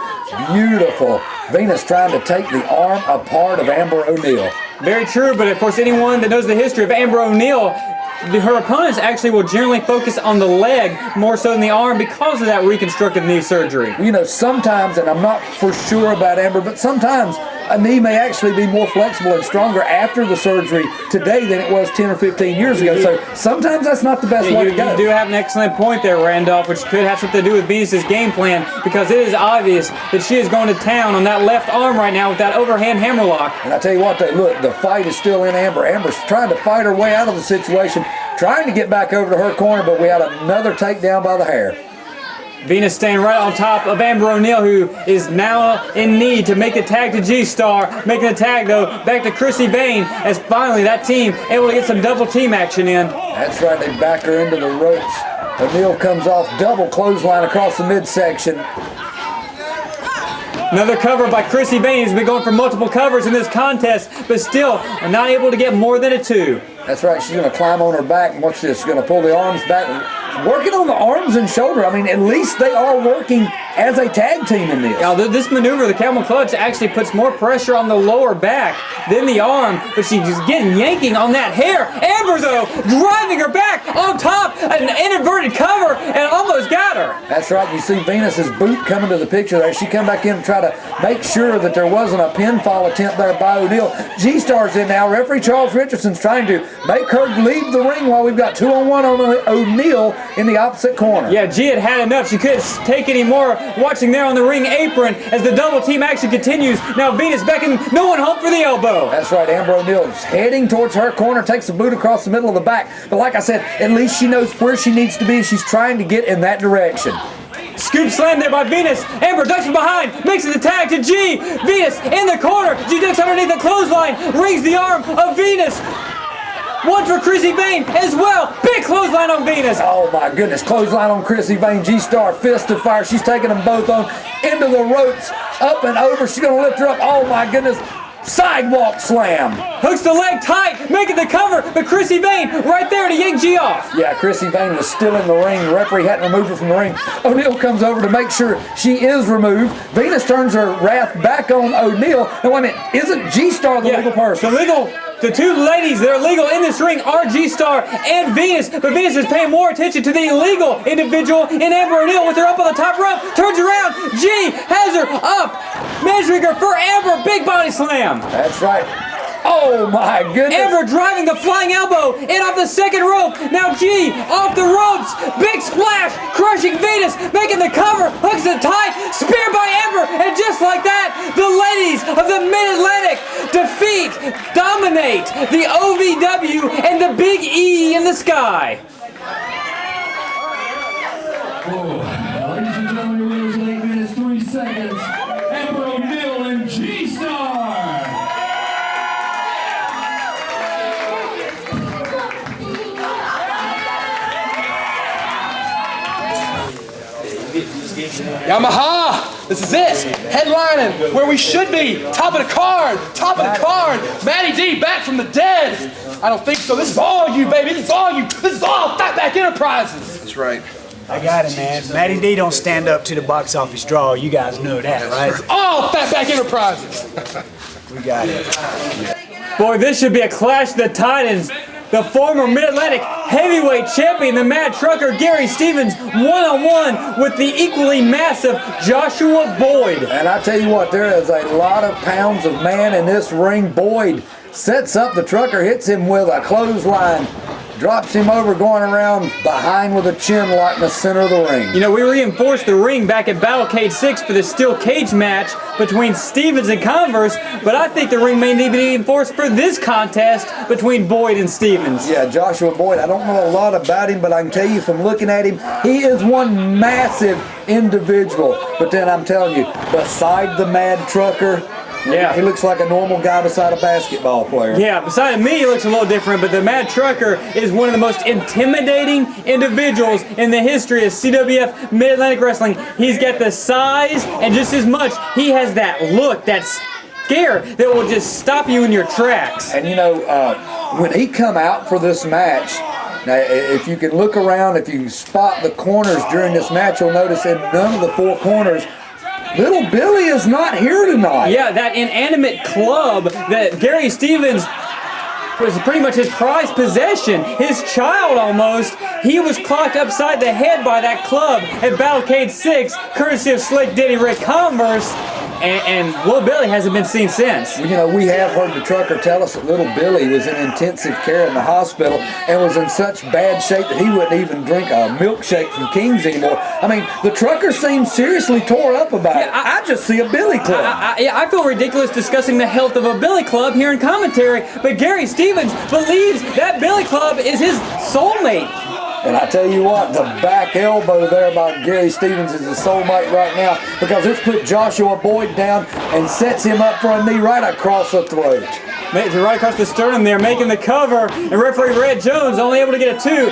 Beautiful. Venus trying to take the arm apart of Amber O'Neal. Very true, but of course anyone that knows the history of Amber O'Neal, her opponents actually will generally focus on the leg more so than the arm because of that reconstructive knee surgery. You know, sometimes, and I'm not for sure about Amber, but sometimes a knee may actually be more flexible and stronger after the surgery today than it was 10 or 15 years ago. So sometimes that's not the best way to go. You do have an excellent point there, Randolph, which could have something to do with Venus's game plan, because it is obvious that she is going to town on that left arm right now with that overhand hammerlock. And I tell you what, look, the fight is still in Amber. Amber's trying to fight her way out of the situation, trying to get back over to her corner, but we had another takedown by the hair. Venus staying right on top of Amber O'Neal, who is now in need to make the tag to GeeStar. Making the tag, though, back to Krissy Vaine, as finally that team able to get some double team action in. That's right, they back her into the ropes. O'Neal comes off, double clothesline across the midsection. Another cover by Krissy Vaine, who's been going for multiple covers in this contest, but still not able to get more than a 2. That's right, she's going to climb on her back, and watch this, she's going to pull the arms back, working on the arms and shoulder. I mean, at least they are working as a tag team in this. Now, this maneuver, the camel clutch, actually puts more pressure on the lower back than the arm, but she's getting yanking on that hair. Amber, though, driving her back on top, an inverted cover, and almost got her. That's right. You see Venus's boot coming to the picture there. She come back in and try to make sure that there wasn't a pinfall attempt there by O'Neal. GeeStar's in now. Referee Charles Richardson's trying to make her leave the ring while we've got 2-on-1 on O'Neal in the opposite corner. Yeah, G had had enough. She couldn't take any more. Watching there on the ring apron as the double team action continues. Now Venus beckoning no one home for the elbow. That's right. Amber O'Neal's heading towards her corner, takes the boot across the middle of the back. But like I said, at least she knows where she needs to be. She's trying to get in that direction. Scoop slam there by Venus. Amber ducks from behind, makes the tag to G. Venus in the corner. G ducks underneath the clothesline, rings the arm of Venus. One for Krissy Vaine as well. Big clothesline on Venus. Oh my goodness, clothesline on Krissy Vaine. GeeStar, fist of fire. She's taking them both on into the ropes, up and over. She's going to lift her up. Oh my goodness. Sidewalk slam. Hooks the leg tight, making the cover, but Krissy Vaine right there to yank G off. Yeah, Krissy Vaine was still in the ring. The referee hadn't removed her from the ring. O'Neal comes over to make sure she is removed. Venus turns her wrath back on O'Neal. And wait a minute, isn't GeeStar the legal person? The two ladies that are legal in this ring are GeeStar and Venus, but Venus is paying more attention to the illegal individual in Amber O'Neal with her up on the top rope. Turns around, G has her up, measuring her for Amber, big body slam. That's right. Oh my goodness. Amber driving the flying elbow in off the second rope. Now G off the ropes. Big splash, crushing Venus, making the cover, hooks it tight, spear by Amber, and just like that, the ladies of the Mid-Atlantic dominate the OVW and the Big E in the sky. Ladies and gentlemen, your winners in 8 minutes, 3 seconds. Amber O'Neal and GeeStar. Yamaha, this is it. Headlining where we should be. Top of the card. Matty D back from the dead. I don't think so. This is all you, baby. This is all you. This is all Fatback Enterprises. That's right. I got it, man. Matty D don't stand up to the box office draw. You guys know that, right? All Fatback Enterprises. We got it. Boy, this should be a clash of the titans. The former Mid-Atlantic heavyweight champion, the Mad Trucker, Garry Stevens, one-on-one with the equally massive Joshua Boyd. And I tell you what, there is a lot of pounds of man in this ring. Boyd sets up the trucker, hits him with a clothesline, drops him over, going around behind with a chin lock in the center of the ring. You know, we reinforced the ring back at Battlecade 6 for the steel cage match between Stevens and Converse, but I think the ring may need to be reinforced for this contest between Boyd and Stevens. Yeah, Joshua Boyd, I don't know a lot about him, but I can tell you from looking at him, he is one massive individual. But then I'm telling you, beside the Mad Trucker, yeah, he looks like a normal guy beside a basketball player. Yeah, beside me, he looks a little different, but the Mad Trucker is one of the most intimidating individuals in the history of CWF Mid-Atlantic Wrestling. He's got the size, and just as much, he has that look, that scare that will just stop you in your tracks. And you know, when he come out for this match, now if you can look around, if you spot the corners during this match, you'll notice in none of the 4 corners, Little Billy is not here tonight. Yeah, that inanimate club that Garry Stevens was pretty much his prized possession, his child almost. He was clocked upside the head by that club at Battlecade 6, courtesy of Slick Diddy Rick Converse, and Little Billy hasn't been seen since. You know, we have heard the trucker tell us that Little Billy was in intensive care in the hospital and was in such bad shape that he wouldn't even drink a milkshake from King's anymore. I mean, the trucker seems seriously tore up about it. I just see a Billy Club. I feel ridiculous discussing the health of a Billy Club here in commentary, but Garry Stevens believes that Billy Club is his soulmate. And I tell you what, the back elbow there by Garry Stevens is his soulmate right now, because it's put Joshua Boyd down and sets him up for a knee right across the throat. Right across the sternum there, making the cover, and referee Red Jones only able to get a 2.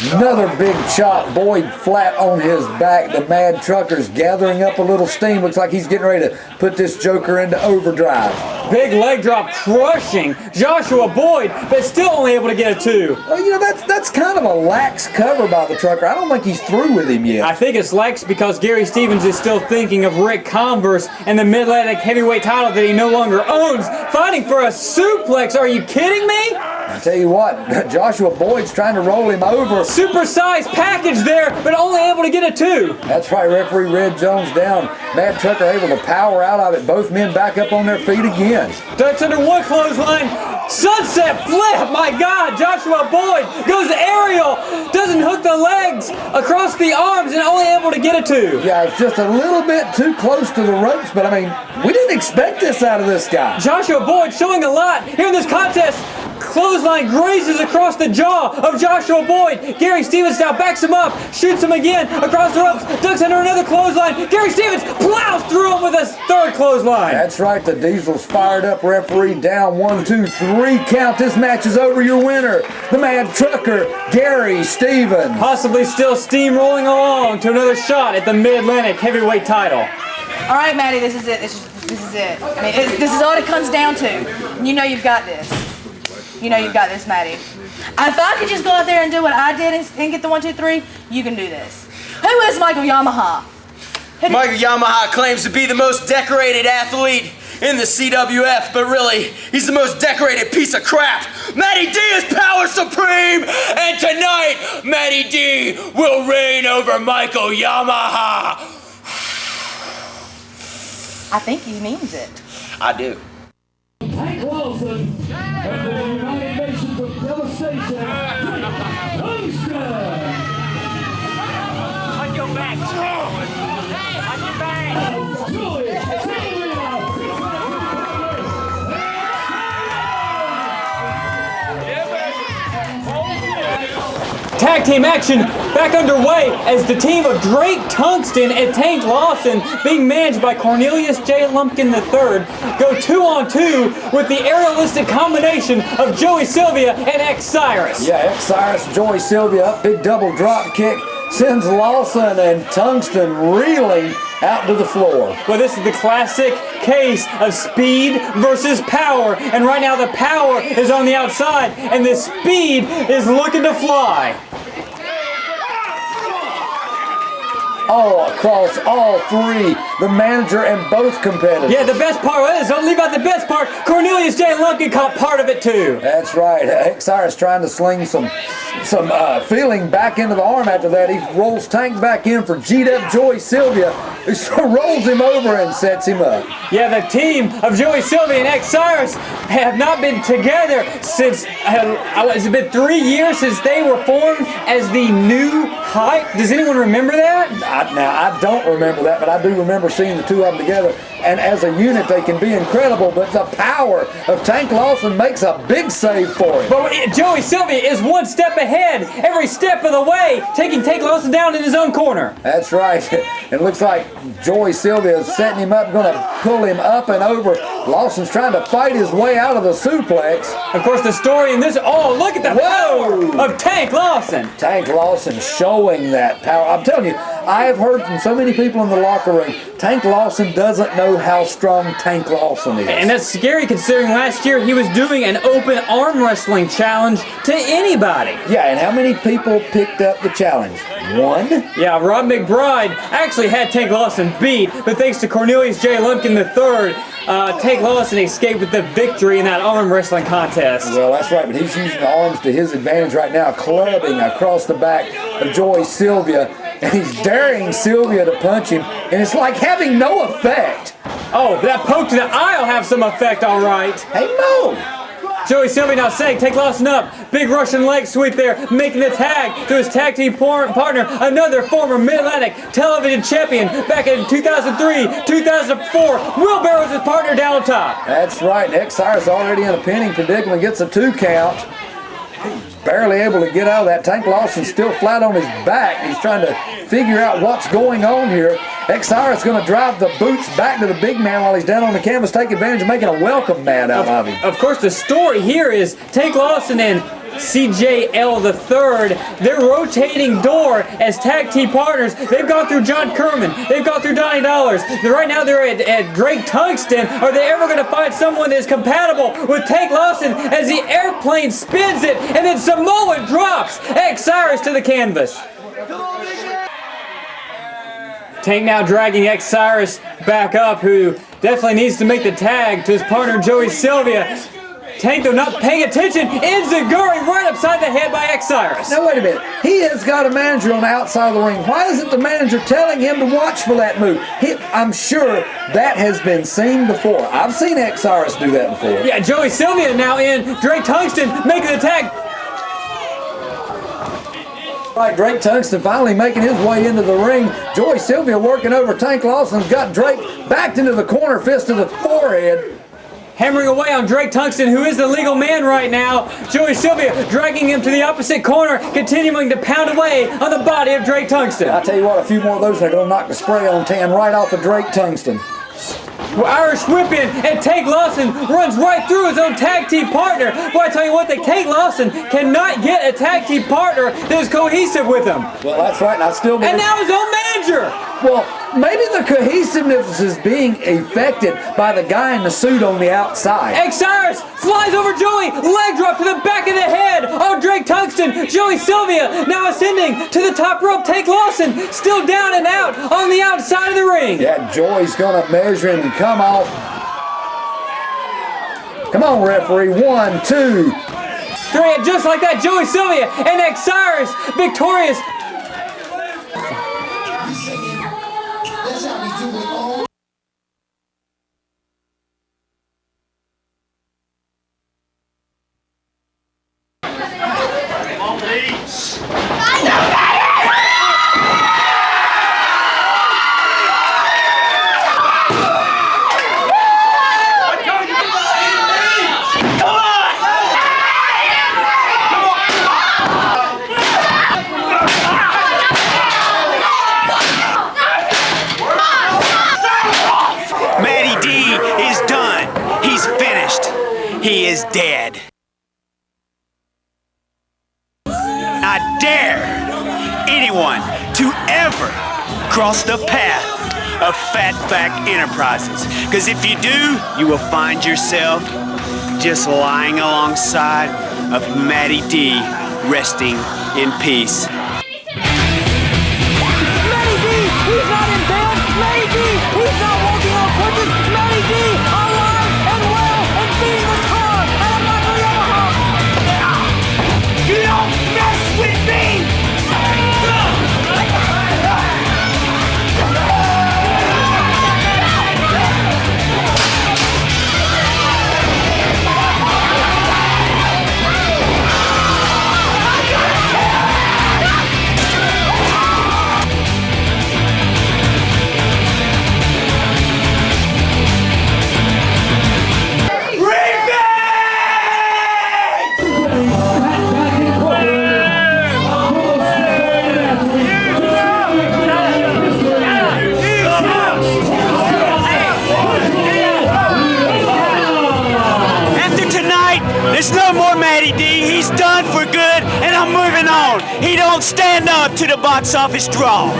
Another big chop. Boyd flat on his back. The Mad Trucker's gathering up a little steam. Looks like he's getting ready to put this joker into overdrive. Big leg drop crushing Joshua Boyd, but still only able to get a 2. Well, you know, that's kind of a lax cover by the Trucker. I don't think he's through with him yet. I think it's lax because Gary Stevens is still thinking of Rick Converse and the Mid-Atlantic heavyweight title that he no longer owns, fighting for a suplex. Are you kidding me? I tell you what, Joshua Boyd's trying to roll him over. Supersized package there, but only able to get a 2. That's right, referee Red Jones down. Mad Trucker able to power out of it. Both men back up on their feet again. Ducks under one clothesline. Sunset flip, my God. Joshua Boyd goes aerial. Doesn't hook the legs across the arms and only able to get a 2. Yeah, it's just a little bit too close to the ropes, but I mean, we didn't expect this out of this guy. Joshua Boyd showing a lot here in this contest. Clothesline grazes across the jaw of Joshua Boyd. Gary Stevens now backs him up, shoots him again across the ropes, ducks under another clothesline. Gary Stevens plows through him with a 3rd clothesline. That's right, the Diesel's fired up. Referee down 1, 2, 3 count. This match is over. Your winner, the Mad Trucker, Gary Stevens. Possibly still steamrolling along to another shot at the Mid-Atlantic heavyweight title. All right, Maddie, this is it. This is it. I mean, this is all it comes down to. You know you've got this. You know you've got this, Maddie. If I could just go out there and do what I did and get the 1, 2, 3, you can do this. Who is Michael Yamaha? Michael Yamaha claims to be the most decorated athlete in the CWF, but really, he's the most decorated piece of crap. Matty D is power supreme, and tonight, Matty D will reign over Michael Yamaha. I think he means it. I do. Hank Lawson and the United Nations of Devastation, Tungsten. On your back. On your back. Julius, Silvia, Tag team action back underway as the team of Drake Tungsten and Tank Lawson, being managed by Cornelius J. Lumpkin III, go 2-on-2 with the aerialistic combination of Joey Silvia and Xsiris. Yeah, Xsiris, Joey Silvia up, big double drop kick, sends Lawson and Tungsten reeling out to the floor. Well, this is the classic case of speed versus power, and right now the power is on the outside, and the speed is looking to fly. All across all 3, the manager and both competitors. Yeah, the best part is, don't leave out the best part, Cornelius J. Lumpkin caught part of it too. That's right. Xsiris trying to sling some feeling back into the arm after that. He rolls Tank back in for G-Dub Joey Silvia, who rolls him over and sets him up. Yeah, the team of Joey Silvia and Xsiris have not been together since, it's been 3 years since they were formed as the New Hype. Does anyone remember that? Now, I don't remember that, but I do remember seeing the 2 of them together. And as a unit, they can be incredible, but the power of Tank Lawson makes a big save for him. But Joey Silvia is 1 step ahead every step of the way, taking Tank Lawson down in his own corner. That's right. It looks like Joey Silvia is setting him up, going to pull him up and over. Lawson's trying to fight his way out of the suplex. Of course, the story in this, look at the power of Tank Lawson. Tank Lawson showing that power. I'm telling you, I have heard from so many people in the locker room, Tank Lawson doesn't know how strong Tank Lawson is. And that's scary considering last year he was doing an open arm wrestling challenge to anybody. Yeah, and how many people picked up the challenge? 1? Yeah, Rob McBride actually had Tank Lawson beat, but thanks to Cornelius J. Lumpkin III, Tank Lawson escaped with the victory in that arm wrestling contest. Well, that's right, but he's using the arms to his advantage right now, clubbing across the back of Joey Silvia, and he's daring Silvia to punch him, and it's like having no effect. Oh, that poke to the eye will have some effect, all right. Hey, Mo! Joey Silvia now saying, Tank Lawson up. Big Russian leg sweep there, making the tag to his tag team partner, another former Mid-Atlantic television champion back in 2003, 2004. Wheelbarrow's his partner down top. That's right, Xsiris already in a pinning predicament, gets a 2 count. Barely able to get out of that. Tank Lawson's still flat on his back. He's trying to figure out what's going on here. Xsiris going to drive the boots back to the big man while he's down on the canvas, take advantage of making a welcome mat out of him. Of course, the story here is Tank Lawson and CJL III. They're rotating door as tag team partners. They've gone through John Kerman. They've gone through Donnie Dollars. Right now they're at Drake Tungsten. Are they ever going to find someone that's compatible with Tank Lawson as the airplane spins it and then Samoa drops Xsiris to the canvas? Tank now dragging Xsiris back up, who definitely needs to make the tag to his partner Joey Silvia. Tank, though, not paying attention, Garry right upside the head by Xsiris. Now, wait a minute. He has got a manager on the outside of the ring. Why isn't the manager telling him to watch for that move? I'm sure that has been seen before. I've seen Xsiris do that before. Yeah, Joey Silvia now in. Drake Tungsten making the tag. Right, Drake Tungsten finally making his way into the ring. Joey Silvia working over Tank Lawson. Got Drake backed into the corner, fist to the forehead. Hammering away on Drake Tungsten, who is the legal man right now. Joey Silvia dragging him to the opposite corner, continuing to pound away on the body of Drake Tungsten. I tell you what, a few more of those are going to knock the spray on tan right off of Drake Tungsten. Well, Irish whip in, and Tank Lawson runs right through his own tag team partner. Boy, I tell you what, Tank Lawson cannot get a tag team partner that is cohesive with him. Well, that's right, and I still believe... And now his own manager! Well, maybe the cohesiveness is being affected by the guy in the suit on the outside. Xsiris flies over Joey, leg drop to the back of the head of Drake Tungsten. Joey Silvia now ascending to the top rope. Tank Lawson still down and out on the outside of the ring. Yeah, Joey's going to measure him and come off. Come on, referee. 1, 2, 3, just like that, Joey Silvia and Xsiris victorious. He is dead. I dare anyone to ever cross the path of Fatback Enterprises. Because if you do, you will find yourself just lying alongside of Matty D, resting in peace. Matty D, he's not in bed. Matty D, he's not walking on crutches. Matty D, alive and well and beating the car out of Michael Yamaha. You don't mess with me! There's no more Matty D. He's done for good, and I'm moving on. He don't stand up to the box office draw.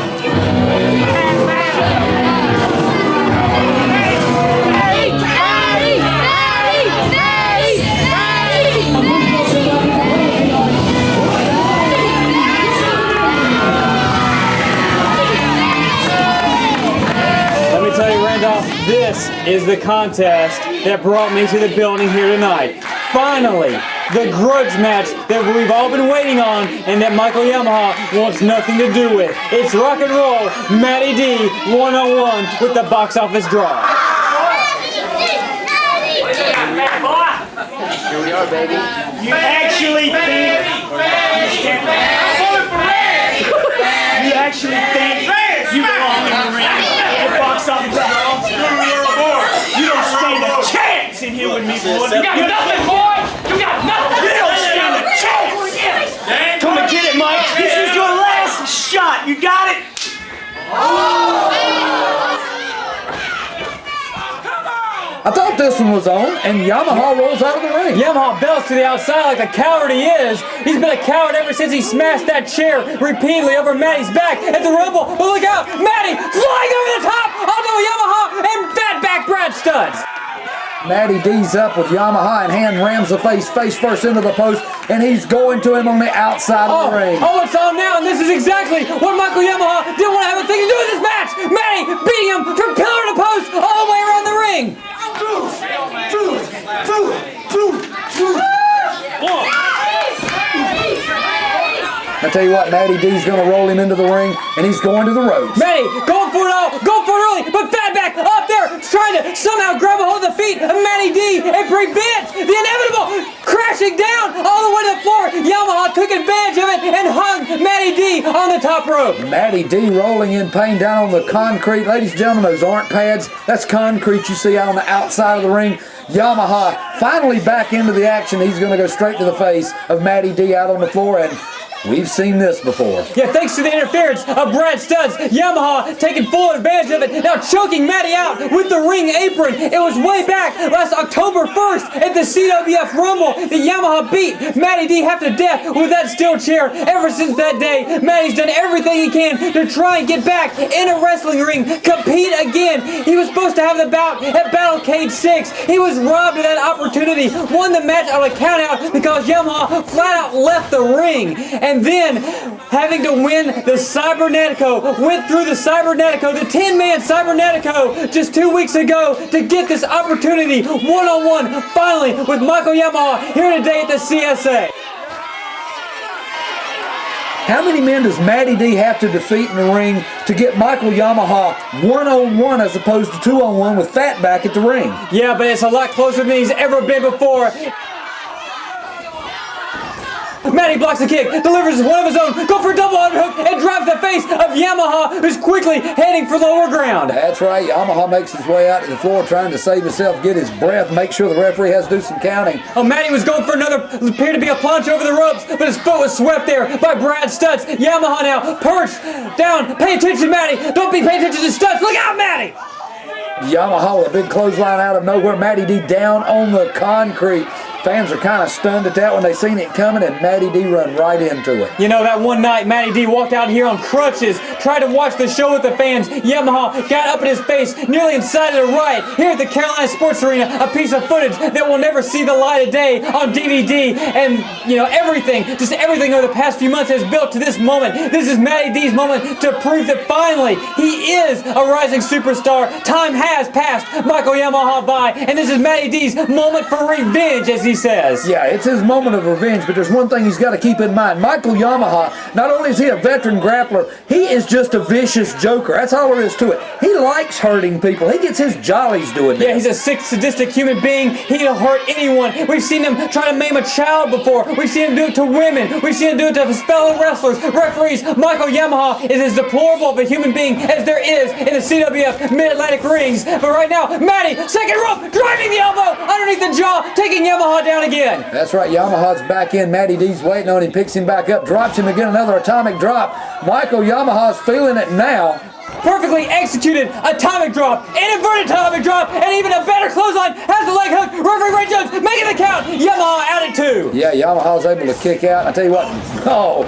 Let me tell you, Randolph, this is the contest that brought me to the building here tonight. Finally, the grudge match that we've all been waiting on and that Michael Yamaha wants nothing to do with. It's rock and roll, Matty D, one-on-one with the box office draw. Here we are, baby. You actually think you belong in the ring? The box office draw? You don't stand a chance in here with me, boy. You got nothing, boy! You got nothing! You don't stand a chance! Come and get it, Mike. This is your last shot. You got it? Come on! I thought this one was on, and Yamaha rolls out of the ring. Yamaha belts to the outside like the coward he is. He's been a coward ever since he smashed that chair repeatedly over Matty's back at the Rumble. But look out, Matty flying over the top onto Yamaha and Fatback Brad Stutts. Matty D's up with Yamaha in hand, rams the face first into the post, and he's going to him on the outside of the ring. Oh, it's on now, and this is exactly what Michael Yamaha didn't want to have a thing to do with this match. Matty beating him from pillar to post all the way around the ring. I tell you what, Matty D's going to roll him into the ring, and he's going to the ropes. Matty going for it all, going for it early, but Fatback up there trying to somehow grab a hold of the feet of Matty D and prevent the inevitable crashing down all the way to the floor. Yamaha took advantage of it and hung Matty D on the top rope. Matty D rolling in pain down on the concrete. Ladies and gentlemen, those aren't pads. That's concrete you see out on the outside of the ring. Yamaha finally back into the action. He's going to go straight to the face of Matty D out on the floor, and we've seen this before. Yeah, thanks to the interference of Brad Stutts, Yamaha taking full advantage of it, now choking Matty out with the ring apron. It was way back last October 1st at the CWF Rumble that Yamaha beat Matty D half to death with that steel chair. Ever since that day, Matty's done everything he can to try and get back in a wrestling ring, compete again. He was supposed to have the bout at Battle Cage 6. He was robbed of that opportunity, won the match on a countout because Yamaha flat out left the ring. And then, having to win the Cybernetico, went through the Cybernetico, the 10-man Cybernetico, just 2 weeks ago to get this opportunity one-on-one, finally, with Michael Yamaha here today at the CSA. How many men does Matty D have to defeat in the ring to get Michael Yamaha one-on-one as opposed to two-on-one with Fatback at the ring? Yeah, but it's a lot closer than he's ever been before. Matty blocks the kick, delivers one of his own, go for a double underhook, and drives the face of Yamaha, who's quickly heading for lower ground. That's right, Yamaha makes his way out to the floor trying to save himself, get his breath, make sure the referee has to do some counting. Oh, Matty was going for another, appeared to be a plunge over the ropes, but his foot was swept there by Brad Stutts. Yamaha now perched down. Pay attention, Matty. Don't be paying attention to Stutts. Look out, Matty. Yamaha with a big clothesline out of nowhere. Matty D down on the concrete. Fans are kind of stunned at that when they seen it coming, and Matty D run right into it. You know, that one night Matty D walked out here on crutches, tried to watch the show with the fans. Yamaha got up in his face, nearly incited a riot here at the Carolina Sports Arena, a piece of footage that will never see the light of day on DVD. And, you know, everything, just everything over the past few months has built to this moment. This is Matty D's moment to prove that finally he is a rising superstar. Time has passed Michael Yamaha by, and this is Matty D's moment for revenge, as he says. Yeah, it's his moment of revenge, but there's one thing he's got to keep in mind. Michael Yamaha, not only is he a veteran grappler, he is just a vicious joker. That's all there is to it. He likes hurting people. He gets his jollies doing this. Yeah, he's a sick, sadistic human being. He'll hurt anyone. We've seen him try to maim a child before. We've seen him do it to women. We've seen him do it to his fellow wrestlers, referees. Michael Yamaha is as deplorable of a human being as there is in the CWF Mid-Atlantic rings. But right now, Matty, second rope, driving the elbow underneath the jaw, taking Yamaha down again. That's right, Yamaha's back in. Matty D's waiting on him, picks him back up, drops him again, another atomic drop. Michael Yamaha's feeling it now. Perfectly executed atomic drop, an inverted atomic drop, and even a better clothesline. Has the leg hook. Referee Ray Jones making the count. Yamaha out at 2. Yeah, Yamaha's able to kick out. I tell you what,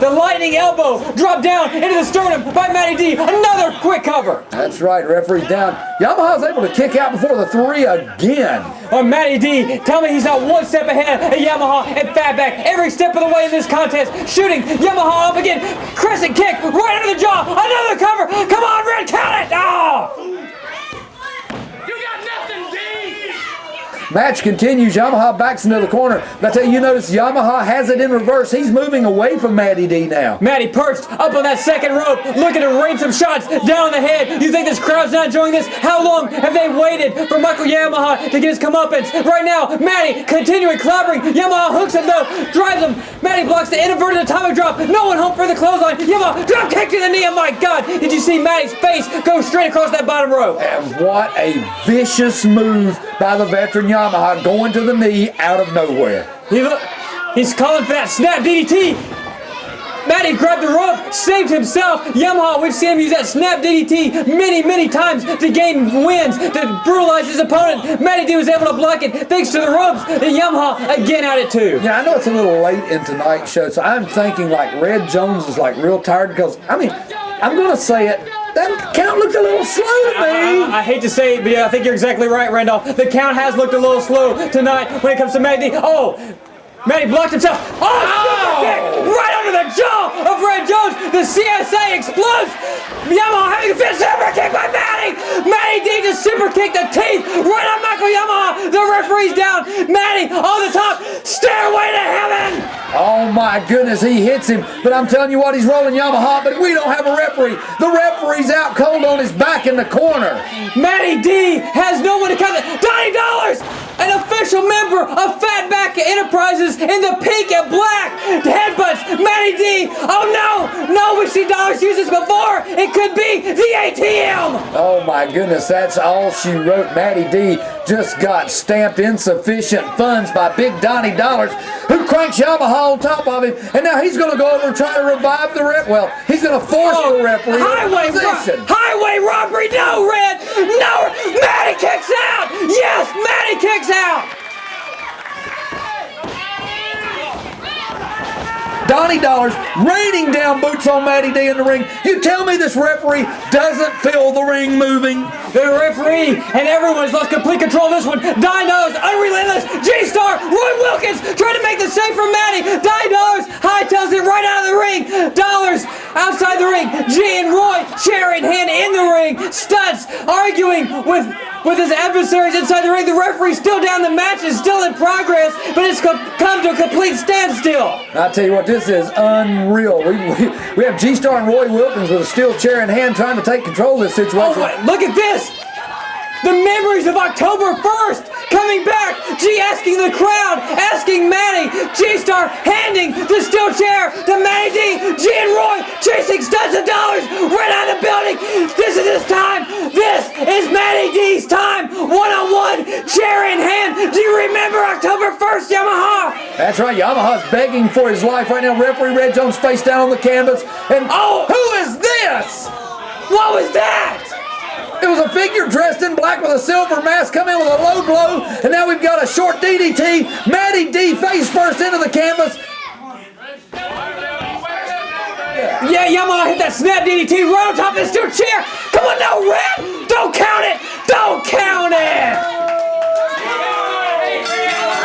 the lightning elbow dropped down into the sternum by Matty D. Another quick cover. That's right, referee's down. Yamaha's able to kick out before the 3 again. Oh, Matty D, tell me he's not one step ahead of Yamaha and Fatback every step of the way in this contest. Shooting Yamaha up again. Crescent kick right under the jaw. Another cover. Come on, Red, count it. Oh! Match continues. Yamaha backs into the corner. But I tell you notice Yamaha has it in reverse. He's moving away from Matty D now. Matty perched up on that second rope, looking to rain some shots down the head. You think this crowd's not enjoying this? How long have they waited for Michael Yamaha to get his comeuppance? Right now, Matty continuing clobbering. Yamaha hooks him though, drives him. Matty blocks the inverted atomic drop. No one home for the clothesline. Yamaha drop kick to the knee. Oh my God! Did you see Matty's face go straight across that bottom rope? And what a vicious move by the veteran Yamaha, going to the knee out of nowhere. He's calling for that snap DDT. Matty grabbed the rope, saved himself. Yamaha, we've seen him use that snap DDT many times to gain wins, to brutalize his opponent. Matty D was able to block it thanks to the ropes. And Yamaha again at it too. Yeah, I know it's a little late in tonight's show, so I'm thinking like Red Jones is like real tired because, I mean, I'm going to say it. That count looked a little slow to me. I hate to say it, but yeah, I think you're exactly right, Randolph. The count has looked a little slow tonight when it comes to Matty D. Oh! Matty blocked himself. Oh! Super kick right under the jaw of Red Jones. The CSA explodes. Yamaha having a fist super kick by Matty. Matty D just super kicked the teeth right on Michael Yamaha. The referee's down. Matty on the top. Stairway to heaven. Oh my goodness, he hits him. But I'm telling you what, he's rolling Yamaha, but we don't have a referee. The referee's out cold on his back in the corner. Matty D has no one to cut it. Donnie Dollars, an official member of Fatback Enterprises in the pink and black. Headbutts Matty D. Oh no, we've seen Dollars use this before. It could be the ATM. Oh my goodness, that's all she wrote. Matty D just got stamped insufficient funds by Big Donnie Dollars, who cranks Yamaha on top of him, and now he's going to go over and try to revive the ref. Well, he's going to force the referee highway robbery. No, Red. No, Matty kicks out. Yes, Matty kicks out. Donnie Dollars raining down boots on Matty D in the ring. You tell me this referee doesn't feel the ring moving? The referee and everyone's lost complete control of this one. Donnie Dollars, unrelentless. GeeStar, Roy Wilkins trying to make the save for Matty. Donnie Dollars hightails it right out of the ring. Dollars outside the ring. G and Roy chair in hand in the ring. Stutts arguing with his adversaries inside the ring. The referee's still down. The match is still in progress, but it's come to a complete standstill. I tell you what, this is unreal. We have GeeStar and Roy Wilkins with a steel chair in hand trying to take control of this situation. Oh, wait, look at this! The memories of October 1st coming back. G asking the crowd, asking Matty. GeeStar handing the steel chair to Matty D. G and Roy chasing Stutts and Dollars right out of the building. This is his time. This is Matty D's time. One-on-one, chair in hand. Do you remember October 1st, Yamaha? That's right. Yamaha's begging for his life right now. Referee Red Jones face down on the canvas. And who is this? What was that? It was a figure dressed in black with a silver mask, come in with a low blow, and now we've got a short DDT. Matty D face first into the canvas. Yeah, Yamaha hit that snap DDT right on top of the steel chair. Come on now, Red! Don't count it! Don't count it!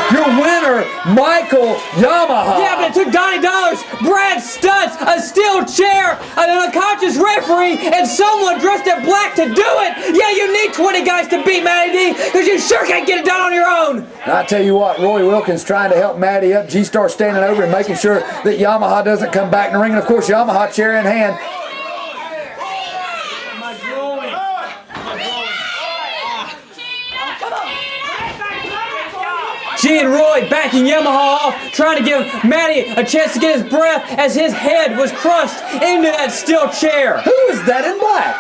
Your winner, Mikael Yamaha. Yeah, but it took Donnie Dollars, Brad Stutts, a steel chair, an unconscious referee, and someone dressed in black to do it. Yeah, you need 20 guys to beat Matty D, because you sure can't get it done on your own. And I tell you what, Roy Wilkins trying to help Matty up. GeeStar standing over and making sure that Yamaha doesn't come back in the ring. And of course, Yamaha chair in hand. G and Roy backing Yamaha off, trying to give Matty a chance to get his breath as his head was crushed into that steel chair. Who is that in black?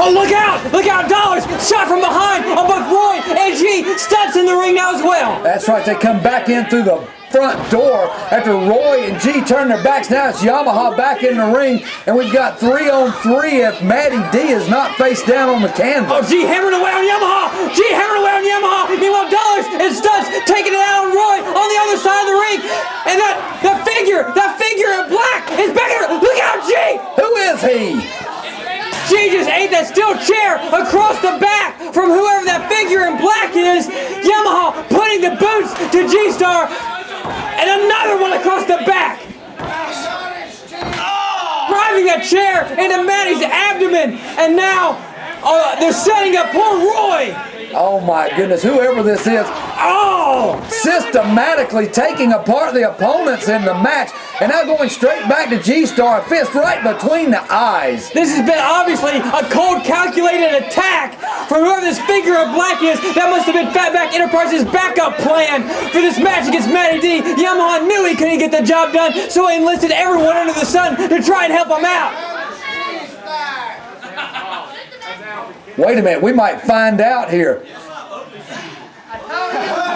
Oh, look out! Look out, Dollars! Shot from behind on both Roy and G. Stutts in the ring now as well. That's right, they come back in through the front door after Roy and G turn their backs. Now it's Yamaha back in the ring, and we've got 3-on-3 if Matty D is not face down on the canvas. Oh, G hammering away on Yamaha! G hammering away on Yamaha! Meanwhile, Dollars and Stutts taking it out on Roy on the other side of the ring. And that figure in black is back in. Look out, G! Who is he? G just ate that steel chair across the back from whoever that figure in black is. Yamaha putting the boots to GeeStar. And another one across the back. Driving that chair into Matty's abdomen. And now they're setting up poor Roy. Oh my goodness, whoever this is, systematically taking apart the opponents in the match, and now going straight back to GeeStar, a fist right between the eyes. This has been obviously a cold, calculated attack from whoever this figure of black is. That must have been Fatback Enterprises' backup plan for this match against Matty D. Yamaha knew he couldn't get the job done, so he enlisted everyone under the sun to try and help him out. Wait a minute, we might find out here.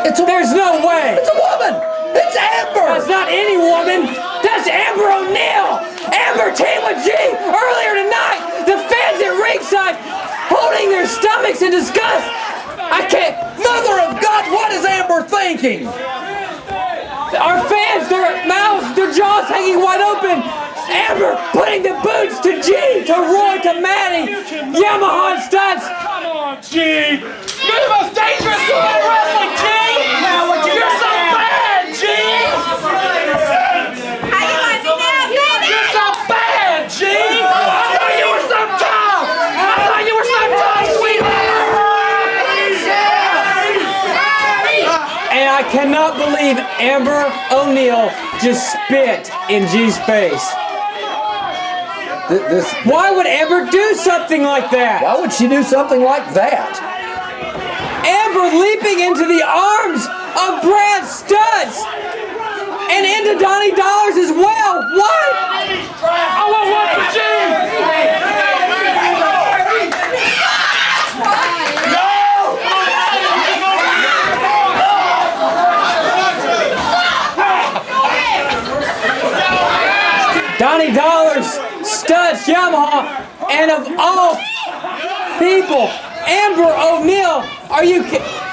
There's no way. It's a woman. It's Amber. That's not any woman. That's Amber O'Neil. Amber teamed with G earlier tonight. The fans at ringside holding their stomachs in disgust. I can't. Mother of God, what is Amber thinking? Our fans, their mouths, their jaws hanging wide open. Amber putting the boots to G, to Roy, to Maddie. Yamaha and Stutts. Come on, G. You're the most dangerous dude in wrestling, G. You're so bad, G. You're so bad, G. I thought you were so tough. I thought you were so tough, sweetheart. And I cannot believe Amber O'Neil just spit in G's face. Why would Amber do something like that? Why would she do something like that? Amber leaping into the arms of Brad Stutts and into Donnie Dollars as well. What? I want one for G. Donnie Dollars, Stutts, Yamaha, and of all people, Amber O'Neil. Are you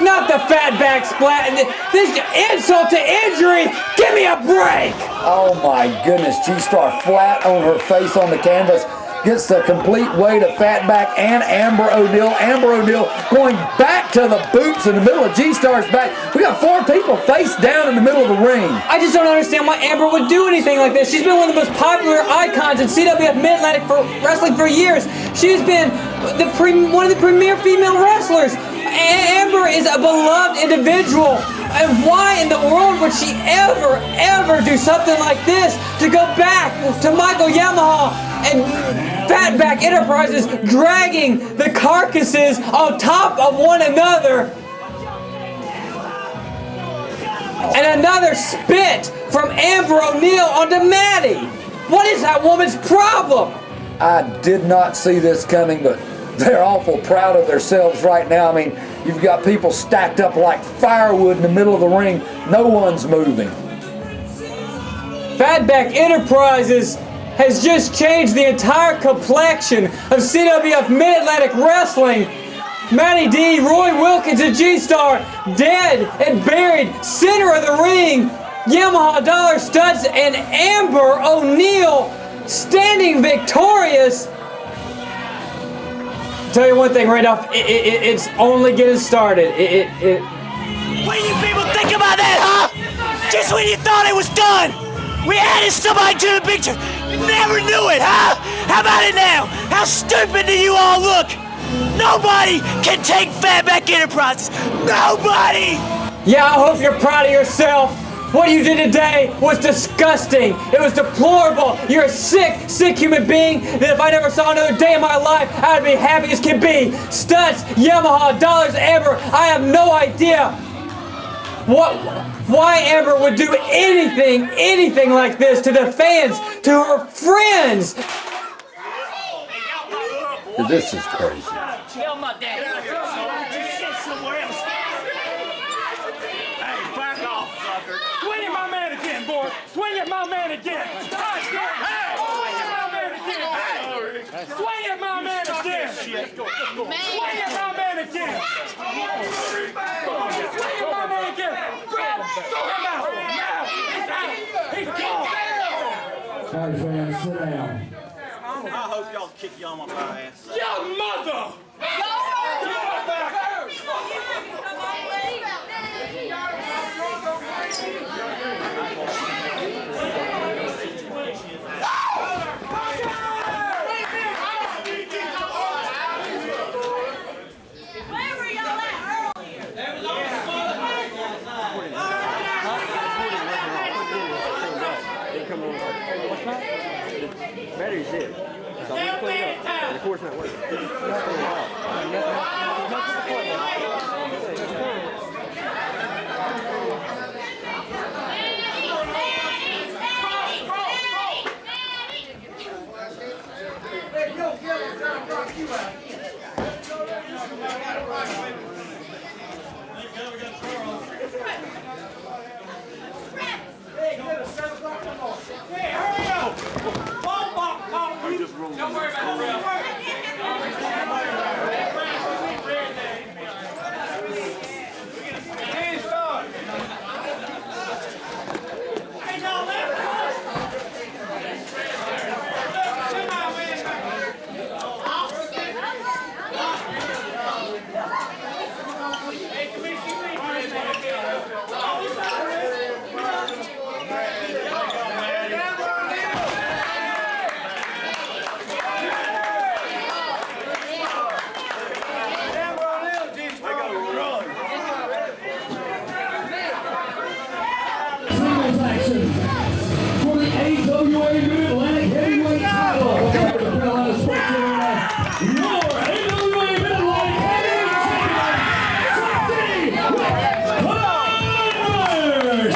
not the Fatback splat? This insult to injury. Give me a break. Oh my goodness, GeeStar flat on her face on the canvas. Gets the complete weight of Fatback and Amber O'Neil. Amber O'Neil going back to the boots in the middle of GeeStar's back. We got 4 people face down in the middle of the ring. I just don't understand why Amber would do anything like this. She's been one of the most popular icons in CWF Mid-Atlantic for wrestling for years. She's been one of the premier female wrestlers. Amber is a beloved individual. And why in the world would she ever do something like this? To go back to Michael Yamaha and Fatback Enterprises dragging the carcasses on top of one another. And another spit from Amber O'Neil onto Maddie. What is that woman's problem? I did not see this coming, but they're awful proud of themselves right now. I mean, you've got people stacked up like firewood in the middle of the ring. No one's moving. Fatback Enterprises has just changed the entire complexion of CWF Mid-Atlantic Wrestling. Matty D, Roy Wilkins, and GeeStar dead and buried center of the ring. Yamaha, Dollar, Stutts, and Amber O'Neil standing victorious. Tell you one thing right off, it's only getting started. What do you people think about that, huh? Just when you thought it was done, we added somebody to the picture. You never knew it, huh? How about it now? How stupid do you all look? Nobody can take Fatback Enterprises. Nobody! Yeah, I hope you're proud of yourself. What you did today was disgusting. It was deplorable. You're a sick, sick human being that if I never saw another day in my life, I'd be happy as can be. Stutts, Yamaha, Dollars, Amber, I have no idea why Amber would do anything like this to the fans, to her friends. This is crazy. Kill my daddy. Swing at my man again, boy. Swing at my man again. Swing at my man again. Swing at my man again. Swing at my man again. Brad, throw him out. Now, he's out. He's gone. Sorry, fans, sit down. I hope y'all kick y'all my ass. Your mother. Battery's dead. So I'm clean it up. And of course not working. Don't worry about the ref. For the AWA Mid-Atlantic Heavyweight title. Your AWA Mid-Atlantic Heavyweight champion,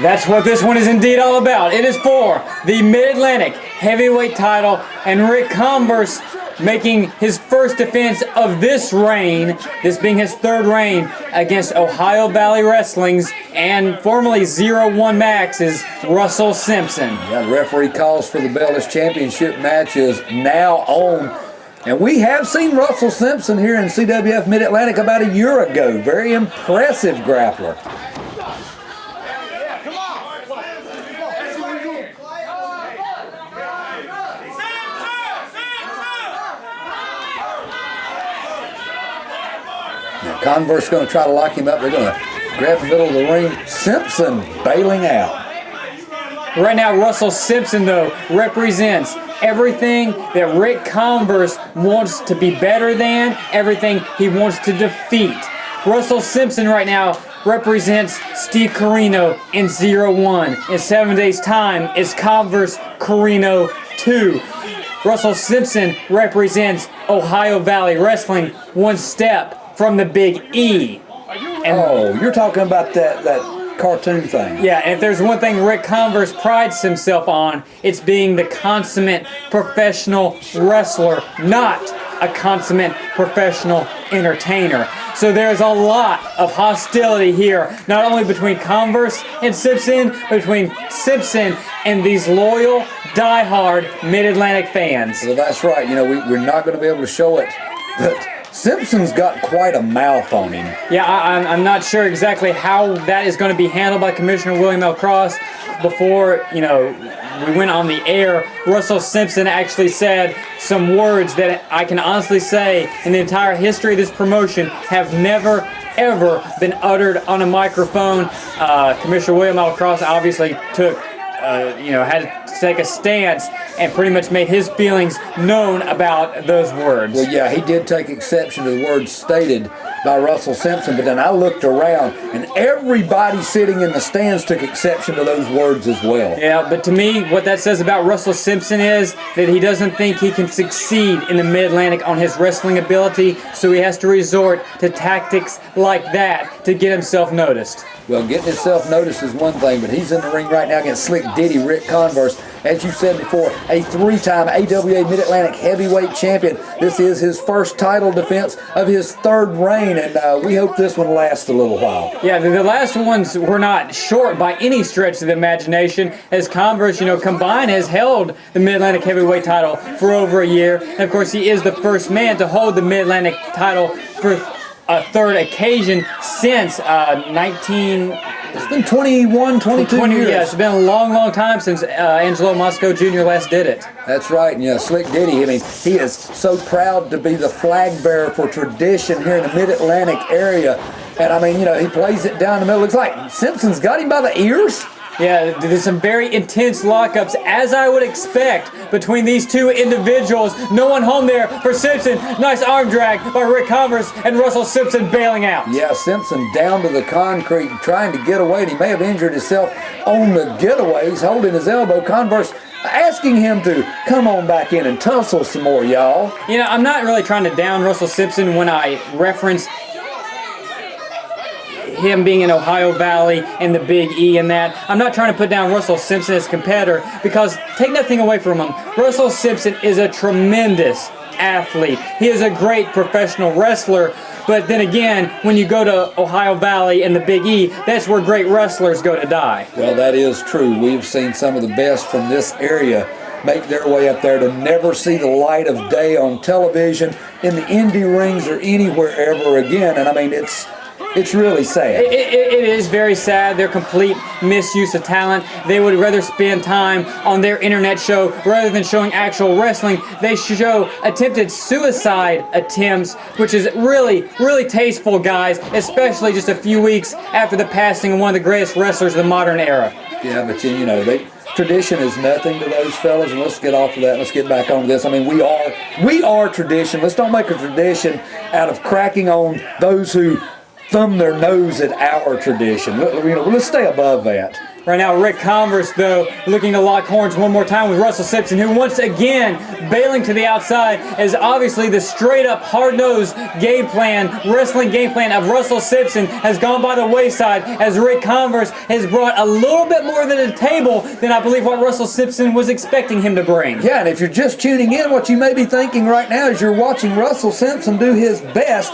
That's what this one is indeed all about. It is for the Mid-Atlantic Heavyweight title, and Rick Converse making his first defense of this reign, this being his third reign against Ohio Valley Wrestling's and formerly 01 Max's Russell Simpson. Yeah, the referee calls for the Bellis Championship match is now on. And we have seen Russell Simpson here in CWF Mid-Atlantic about a year ago. Very impressive grappler. Converse going to try to lock him up. They're going to grab the middle of the ring. Simpson bailing out. Right now, Russell Simpson, though, represents everything that Rick Converse wants to be better than, everything he wants to defeat. Russell Simpson right now represents Steve Carino in 01. In 7 days' time is Converse Carino 2. Russell Simpson represents Ohio Valley Wrestling, one step from the Big E. And you're talking about that cartoon thing. Yeah, and if there's one thing Rick Converse prides himself on, it's being the consummate professional wrestler, not a consummate professional entertainer. So there's a lot of hostility here, not only between Converse and Simpson, but between Simpson and these loyal, die-hard Mid-Atlantic fans. Well, that's right. You know, we're not going to be able to show it, but Simpson's got quite a mouth on him. Yeah, I'm not sure exactly how that is going to be handled by Commissioner William L. Cross. Before, we went on the air, Russell Simpson actually said some words that I can honestly say in the entire history of this promotion have never, ever been uttered on a microphone. Commissioner William L. Cross obviously took, had to take a stance and pretty much made his feelings known about those words. Well, yeah, he did take exception to the words stated by Russell Simpson, but then I looked around and everybody sitting in the stands took exception to those words as well. Yeah, but to me, what that says about Russell Simpson is that he doesn't think he can succeed in the Mid-Atlantic on his wrestling ability, so he has to resort to tactics like that to get himself noticed. Well, getting himself noticed is one thing, but he's in the ring right now against Slick Diddy, Rick Converse. As you said before, a three-time AWA Mid-Atlantic Heavyweight Champion. This is his first title defense of his third reign, and we hope this one lasts a little while. Yeah, the last ones were not short by any stretch of the imagination, as Converse, combined has held the Mid-Atlantic Heavyweight title for over a year. And, of course, he is the first man to hold the Mid-Atlantic title for a third occasion since It's been 21, 22 years. Yeah, it's been a long, long time since Angelo Mosco Jr. last did it. That's right, and Slick Diddy, he is so proud to be the flag bearer for tradition here in the Mid-Atlantic area. And, he plays it down the middle. Looks like Simpson's got him by the ears. Yeah, there's some very intense lockups, as I would expect, between these two individuals. No one home there for Simpson. Nice arm drag by Rick Converse and Russell Simpson bailing out. Yeah, Simpson down to the concrete trying to get away, and he may have injured himself on the getaway. He's holding his elbow. Converse asking him to come on back in and tussle some more, y'all. I'm not really trying to down Russell Simpson when I reference him being in Ohio Valley and the Big E and that. I'm not trying to put down Russell Simpson as a competitor, because take nothing away from him. Russell Simpson is a tremendous athlete. He is a great professional wrestler, But then again, when you go to Ohio Valley and the Big E, that's where great wrestlers go to die. Well, that is true. We've seen some of the best from this area make their way up there to never see the light of day on television, in the indie rings, or anywhere ever again. And I mean, it's really sad. It is very sad. Their complete misuse of talent. They would rather spend time on their internet show rather than showing actual wrestling. They show attempted suicide attempts, which is really, really tasteful, guys, especially just a few weeks after the passing of one of the greatest wrestlers of the modern era. Yeah, but you know, tradition is nothing to those fellas, and let's get off of that. Let's get back on this. I mean, we are tradition. Let's don't make a tradition out of cracking on those who thumb their nose at our tradition. You know, let's stay above that. Right now, Rick Converse, though, looking to lock horns one more time with Russell Simpson, who once again bailing to the outside, as obviously the straight-up, hard-nosed wrestling game plan of Russell Simpson has gone by the wayside, as Rick Converse has brought a little bit more to the table than I believe what Russell Simpson was expecting him to bring. Yeah, and if you're just tuning in, what you may be thinking right now is you're watching Russell Simpson do his best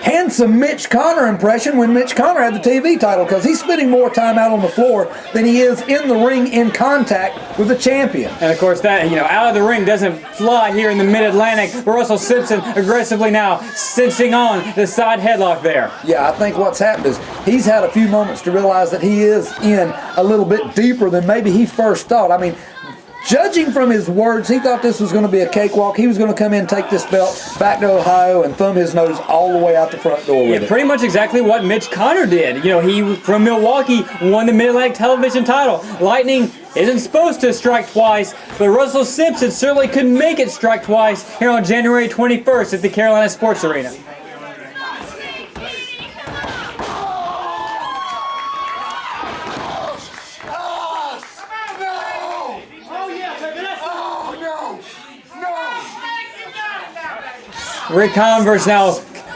handsome Mitch Connor impression when Mitch Connor had the TV title, because he's spending more time out on the floor than he is in the ring in contact with the champion. And of course that, out of the ring doesn't fly here in the Mid-Atlantic. Russell Simpson aggressively now cinching on the side headlock there. Yeah, I think what's happened is he's had a few moments to realize that he is in a little bit deeper than maybe he first thought. I mean, judging from his words, he thought this was going to be a cakewalk. He was going to come in, take this belt back to Ohio, and thumb his nose all the way out the front door with it. Pretty much exactly what Mitch Connor did. He, from Milwaukee, won the Mid-Atlantic television title. Lightning isn't supposed to strike twice, but Russell Simpson certainly could make it strike twice here on January 21st at the Carolina Sports Arena. Rick Converse now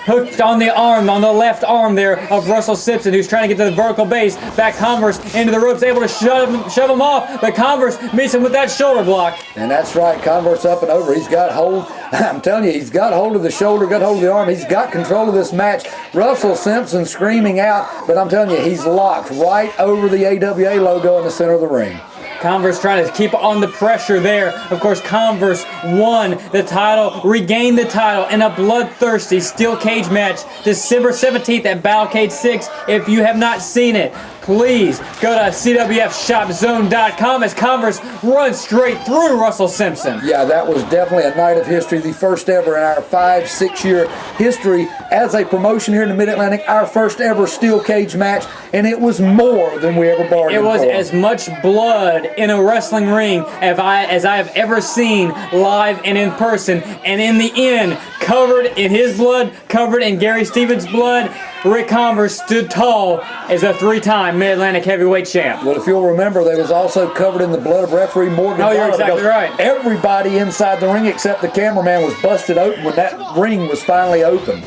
hooked on the arm, on the left arm there of Russell Simpson, who's trying to get to the vertical base. Back Converse into the ropes, able to shove him off, but Converse meets him with that shoulder block. And that's right, Converse up and over. He's got hold, I'm telling you, he's got hold of the shoulder, got hold of the arm. He's got control of this match. Russell Simpson screaming out, but I'm telling you, he's locked right over the AWA logo in the center of the ring. Converse trying to keep on the pressure there. Of course, Converse won the title, regained the title in a bloodthirsty steel cage match December 17th at Battlecade 6. If you have not seen it, please go to CWFShopZone.com as Converse runs straight through Russell Simpson. Yeah, that was definitely a night of history, the first ever in our 5-6 year history as a promotion here in the Mid-Atlantic, our first ever steel cage match, and it was more than we ever bargained for. It was as much blood in a wrestling ring as I have ever seen live and in person, and in the end, covered in his blood, covered in Gary Stevens' blood, Rick Converse stood tall as a 3-time Mid-Atlantic heavyweight champ. Well, if you'll remember, they was also covered in the blood of referee Morgan. Oh, you're exactly right. Everybody inside the ring except the cameraman was busted open when that ring was finally opened.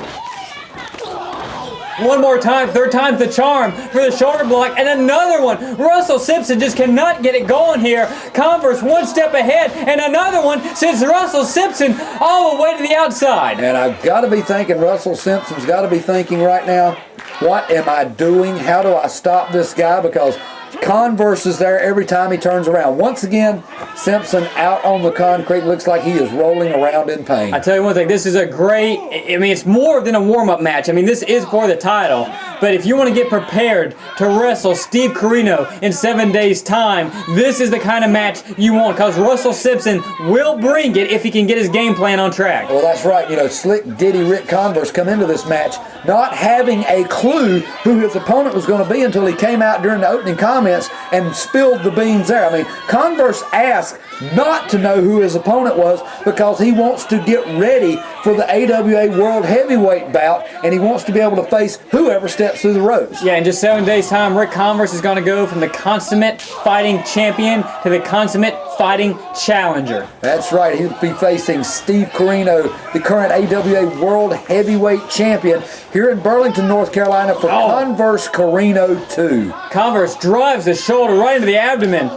One more time, third time's the charm for the shoulder block, and another one. Russell Simpson just cannot get it going here. Converse one step ahead, and another one sends Russell Simpson all the way to the outside. And I've got to be thinking, Russell Simpson's got to be thinking right now, what am I doing? How do I stop this guy? Because Converse is there every time he turns around. Once again, Simpson out on the concrete. Looks like he is rolling around in pain. I tell you one thing, this is a great, it's more than a warm-up match. This is for the title. But if you want to get prepared to wrestle Steve Corino in 7 days' time, this is the kind of match you want, because Russell Simpson will bring it if he can get his game plan on track. Well, that's right. Slick Diddy Rick Converse come into this match not having a clue who his opponent was going to be until he came out during the opening comments and spilled the beans there. Converse asked not to know who his opponent was because he wants to get ready for the AWA World Heavyweight bout, and he wants to be able to face whoever steps through the ropes. Yeah, in just 7 days' time, Rick Converse is going to go from the consummate fighting champion to the consummate fighting challenger. That's right. He'll be facing Steve Corino, the current AWA World Heavyweight Champion, here in Burlington, North Carolina for Converse Corino 2. Converse drives the shoulder right into the abdomen.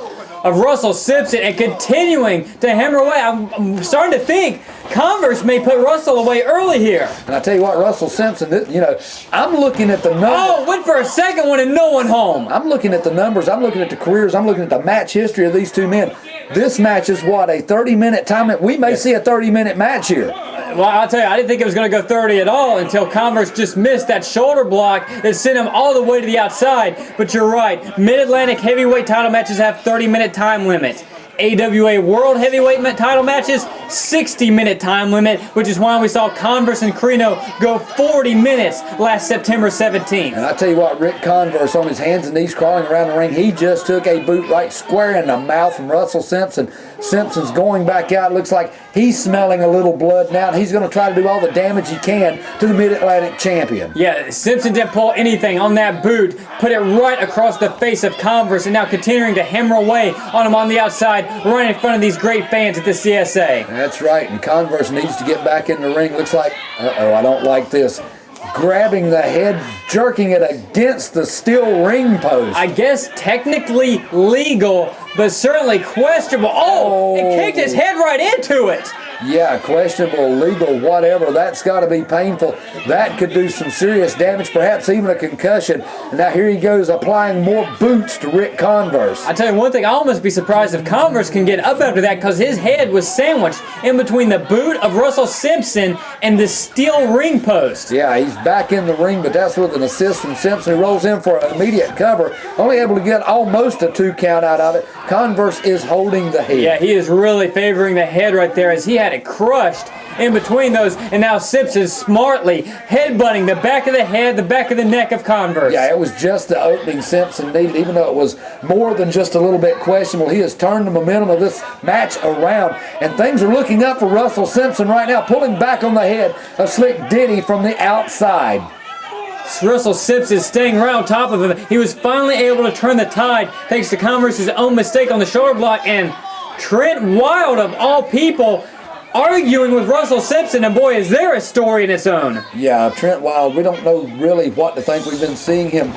of Russell Simpson and continuing to hammer away. I'm starting to think Converse may put Russell away early here. And I tell you what, Russell Simpson, you know, I'm looking at the numbers. Oh, went for a second one and no one home. I'm looking at the numbers. I'm looking at the careers. I'm looking at the match history of these two men. This match is what, a 30-minute time? We may see a 30-minute match here. Well, I'll tell you, I didn't think it was going to go 30 at all until Converse just missed that shoulder block that sent him all the way to the outside. But you're right, Mid-Atlantic heavyweight title matches have 30-minute time limits. AWA World Heavyweight title matches, 60-minute time limit, which is why we saw Converse and Carino go 40 minutes last September 17th. And I tell you what, Rick Converse on his hands and knees crawling around the ring, he just took a boot right square in the mouth from Russell Simpson. Simpson's going back out. Looks like he's smelling a little blood now, and he's going to try to do all the damage he can to the Mid-Atlantic champion. Yeah, Simpson didn't pull anything on that boot, put it right across the face of Converse, and now continuing to hammer away on him on the outside, right in front of these great fans at the CSA. That's right, and Converse needs to get back in the ring. Looks like, I don't like this. Grabbing the head, jerking it against the steel ring post. I guess technically legal, but certainly questionable. Oh, it kicked his head right into it. Yeah, questionable, legal, whatever. That's got to be painful. That could do some serious damage, perhaps even a concussion. And now here he goes applying more boots to Rick Converse. I tell you one thing, I'll almost be surprised if Converse can get up after that because his head was sandwiched in between the boot of Russell Simpson and the steel ring post. Yeah, he's back in the ring, but that's with an assist from Simpson, who rolls in for an immediate cover. Only able to get almost a 2 count out of it. Converse is holding the head. Yeah, he is really favoring the head right there as he had it crushed in between those, and now Simpson smartly headbutting the back of the head, the back of the neck of Converse. Yeah, it was just the opening Simpson needed, even though it was more than just a little bit questionable. He has turned the momentum of this match around, and things are looking up for Russell Simpson right now, pulling back on the head of Slick Diddy from the outside. Russell Simpson staying right on top of him. He was finally able to turn the tide thanks to Converse's own mistake on the shoulder block, and Trent Wild, of all people, arguing with Russell Simpson, and boy, is there a story in its own. Yeah, Trent Wild, we don't know really what to think. We've been seeing him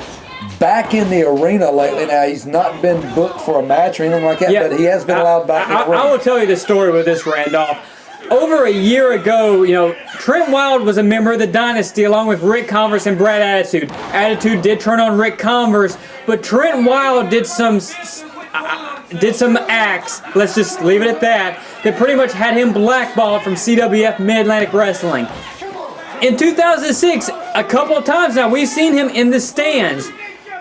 back in the arena lately. Now, he's not been booked for a match or anything like that, but he has been allowed back in the ring. I will tell you the story with this, Randolph. Over a year ago, Trent Wild was a member of the Dynasty along with Rick Converse and Brad Attitude. Attitude did turn on Rick Converse, but Trent Wild did some acts, let's just leave it at that pretty much had him blackballed from CWF Mid-Atlantic Wrestling. In 2006, a couple of times now, we've seen him in the stands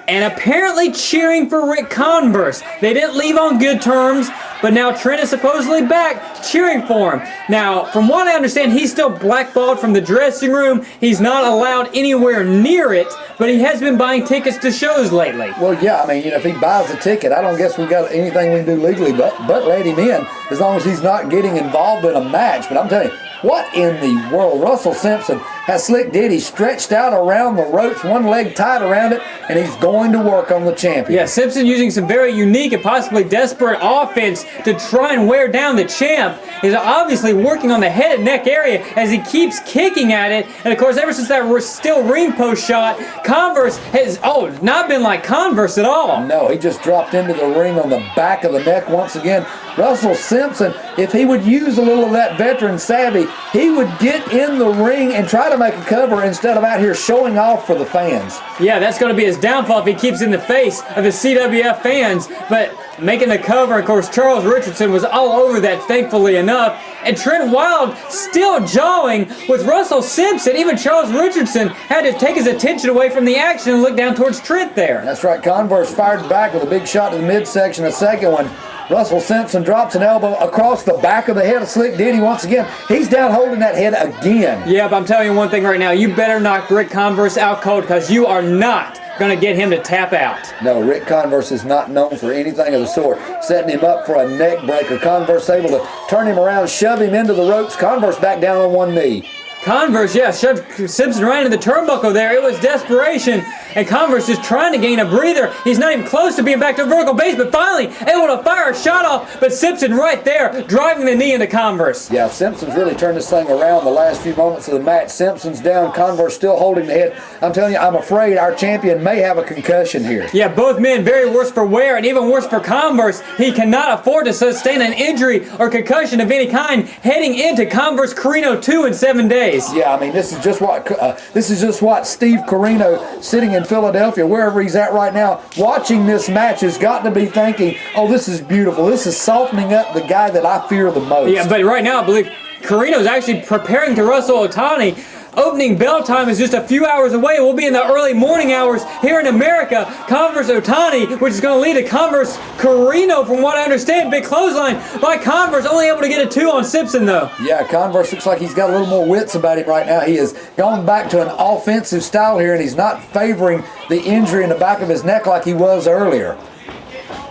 and apparently cheering for Rick Converse. They didn't leave on good terms, but now Trent is supposedly back cheering for him. Now, from what I understand, he's still blackballed from the dressing room. He's not allowed anywhere near it, but he has been buying tickets to shows lately. Well, yeah, I mean, if he buys a ticket, I don't guess we got anything we can do legally but let him in, as long as he's not getting involved in a match. But I'm telling you, what in the world? Russell Simpson has Slick Diddy stretched out around the ropes, one leg tied around it, and he's going to work on the champion. Yeah, Simpson using some very unique and possibly desperate offense to try and wear down the champ. He's obviously working on the head and neck area as he keeps kicking at it. And of course, ever since that steel ring post shot, Converse has, not been like Converse at all. No, he just dropped into the ring on the back of the neck once again. Russell Simpson, if he would use a little of that veteran savvy, he would get in the ring and try to make a cover instead of out here showing off for the fans. Yeah, that's going to be his downfall if he keeps in the face of the CWF fans. But making the cover, of course, Charles Richardson was all over that, thankfully enough. And Trent Wild still jawing with Russell Simpson. Even Charles Richardson had to take his attention away from the action and look down towards Trent there. That's right, Converse fired back with a big shot to the midsection, a second one. Russell Simpson drops an elbow across the back of the head of Slick Diddy once again. He's down holding that head again. Yeah, but I'm telling you one thing right now. You better knock Rick Converse out cold because you are not going to get him to tap out. No, Rick Converse is not known for anything of the sort. Setting him up for a neck breaker. Converse able to turn him around, shove him into the ropes. Converse back down on one knee. Converse, yeah, shoved Simpson right into the turnbuckle there. It was desperation. and Converse is trying to gain a breather. He's not even close to being back to vertical base, but finally able to fire a shot off, but Simpson right there, driving the knee into Converse. Yeah, Simpson's really turned this thing around the last few moments of the match. Simpson's down, Converse still holding the head. I'm telling you, I'm afraid our champion may have a concussion here. Yeah, both men very worse for wear, and even worse for Converse. He cannot afford to sustain an injury or concussion of any kind heading into Converse Carino 2 in 7 days. Yeah, I mean, this is just what Steve Carino, sitting in Philadelphia, wherever he's at right now, watching this match, has got to be thinking, oh, this is beautiful. This is softening up the guy that I fear the most. Yeah, but right now, I believe Carino's actually preparing to wrestle Otani. Opening bell time is just a few hours away. We'll be in the early morning hours here in America. Converse Otani, which is going to lead to Converse Carino, from what I understand. Big clothesline by Converse, only able to get a 2 on Simpson, though. Yeah, Converse looks like he's got a little more wits about him right now. He has gone back to an offensive style here, and he's not favoring the injury in the back of his neck like he was earlier.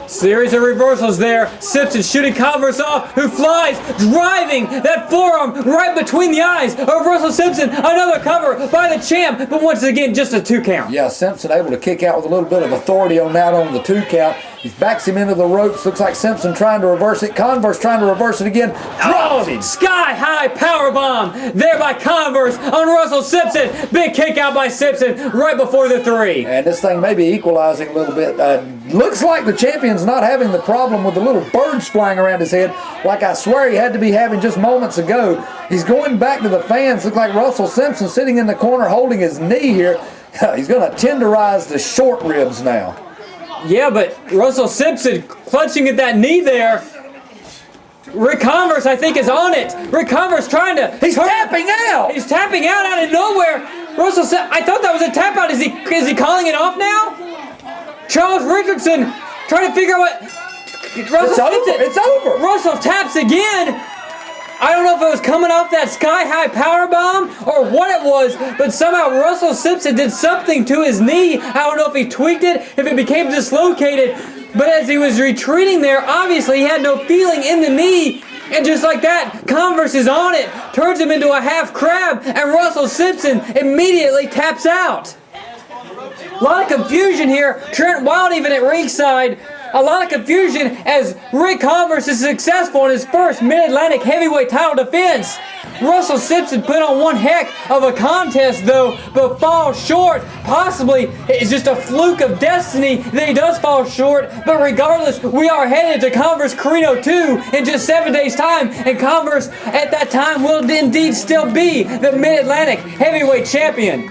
Series of reversals there. Simpson shooting Converse off, who flies, driving that forearm right between the eyes of Russell Simpson. Another cover by the champ, but once again, just a 2 count. Yeah, Simpson able to kick out with a little bit of authority on that on the 2 count. He backs him into the ropes. Looks like Simpson trying to reverse it. Converse trying to reverse it again. Drops him. Sky high power bomb there by Converse on Russell Simpson. Big kick out by Simpson right before the 3. And this thing may be equalizing a little bit. Looks like the champion's not having the problem with the little birds flying around his head like I swear he had to be having just moments ago. He's going back to the fans. Looks like Russell Simpson sitting in the corner holding his knee here. He's going to tenderize the short ribs now. Yeah, but Russell Simpson clutching at that knee there. Rick Converse, I think, is on it. Rick Converse trying to... He's tapping out! He's tapping out of nowhere. Russell Simpson, I thought that was a tap out. Is he calling it off now? Charles Richardson trying to figure out what... It's over. Russell taps again. I don't know if it was coming off that sky-high power bomb or what it was, but somehow Russell Simpson did something to his knee. I don't know if he tweaked it, if it became dislocated, but as he was retreating there, obviously he had no feeling in the knee, and just like that, Converse is on it, turns him into a half crab, and Russell Simpson immediately taps out. A lot of confusion here. Trent Wild even at ringside. A lot of confusion as Rick Converse is successful in his first Mid-Atlantic heavyweight title defense. Russell Simpson put on one heck of a contest though, but falls short. Possibly it's just a fluke of destiny that he does fall short, but regardless, we are headed to Converse Carino 2 in just 7 days time, and Converse at that time will indeed still be the Mid-Atlantic heavyweight champion.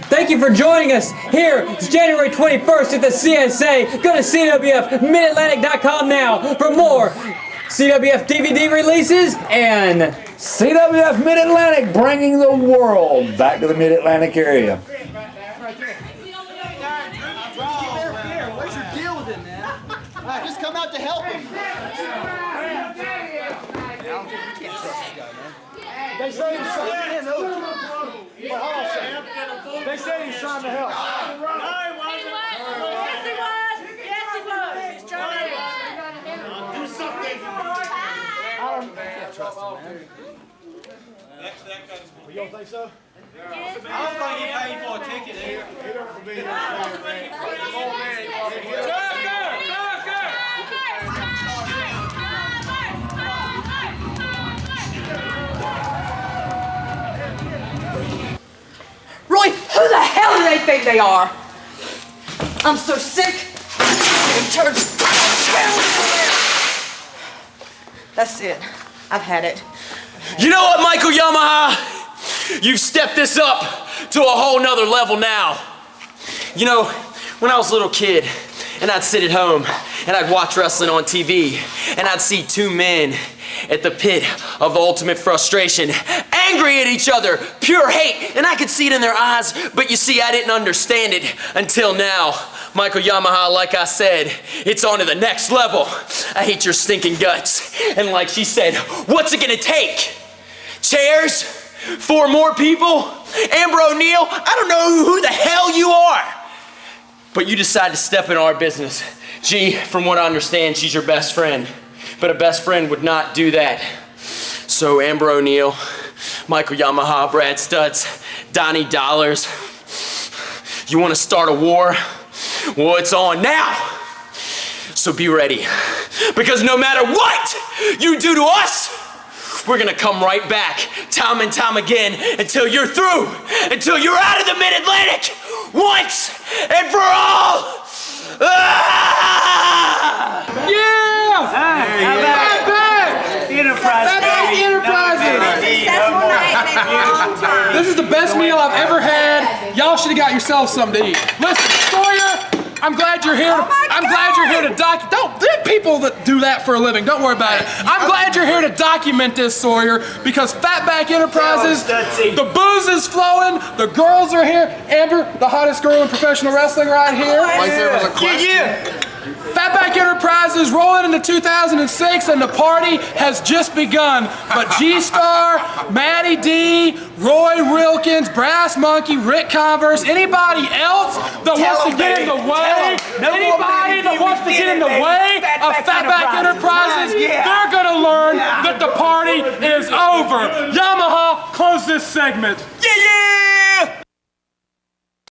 Thank you for joining us here. It's January 21st at the CSA. Go to CWFMidAtlantic.com now for more CWF DVD releases and CWF Mid-Atlantic, bringing the world back to the Mid-Atlantic area. What's your deal with him, man? I just come out to help him. They say he's trying to help. They say he's trying to help. Yes, he was. He's trying to Do something. I can't trust him, man. You don't think so? I was going to get paid for a ticket here. Roy, who the hell do they think they are? I'm so sick. That's it. I've had it. You know what, Michael Yamaha? You've stepped this up to a whole nother level now. You know, when I was a little kid and I'd sit at home and I'd watch wrestling on TV and I'd see two men at the pit of ultimate frustration, angry at each other, pure hate, and I could see it in their eyes, but you see, I didn't understand it until now. Michael Yamaha, like I said, it's on to the next level. I hate your stinking guts. And like she said, what's it gonna take? Chairs? 4 more people? Amber O'Neil? I don't know who the hell you are. But you decide to step in our business. Gee, from what I understand, she's your best friend. But a best friend would not do that. So Amber O'Neil, Michael Yamaha, Brad Stutts, Donnie Dollars, You want to start a war? Well, it's on now. So be ready. Because no matter what you do to us, we're gonna come right back, time and time again, until you're through, until you're out of the Mid-Atlantic, once and for all. Ah! Yeah! Fatback Enterprises! This is the best meal I've ever had. Y'all should have got yourself something to eat. Listen, Sawyer, I'm glad you're here. I'm glad you're here to document. There are people that do that for a living. Don't worry about it. I'm glad you're here to document this, Sawyer, because Fatback Enterprises, the booze is flowing, the girls are here. Amber, the hottest girl in professional wrestling right here. Like there was a question. Fatback Enterprises rolling into 2006 and the party has just begun. But GeeStar, Matty D, Roy Wilkins, Brass Munkey, Rick Converse, anybody else that wants to get in the way, anybody that wants to get in the way of Fatback Enterprises, they're gonna learn that the party is over. Yamaha, close this segment.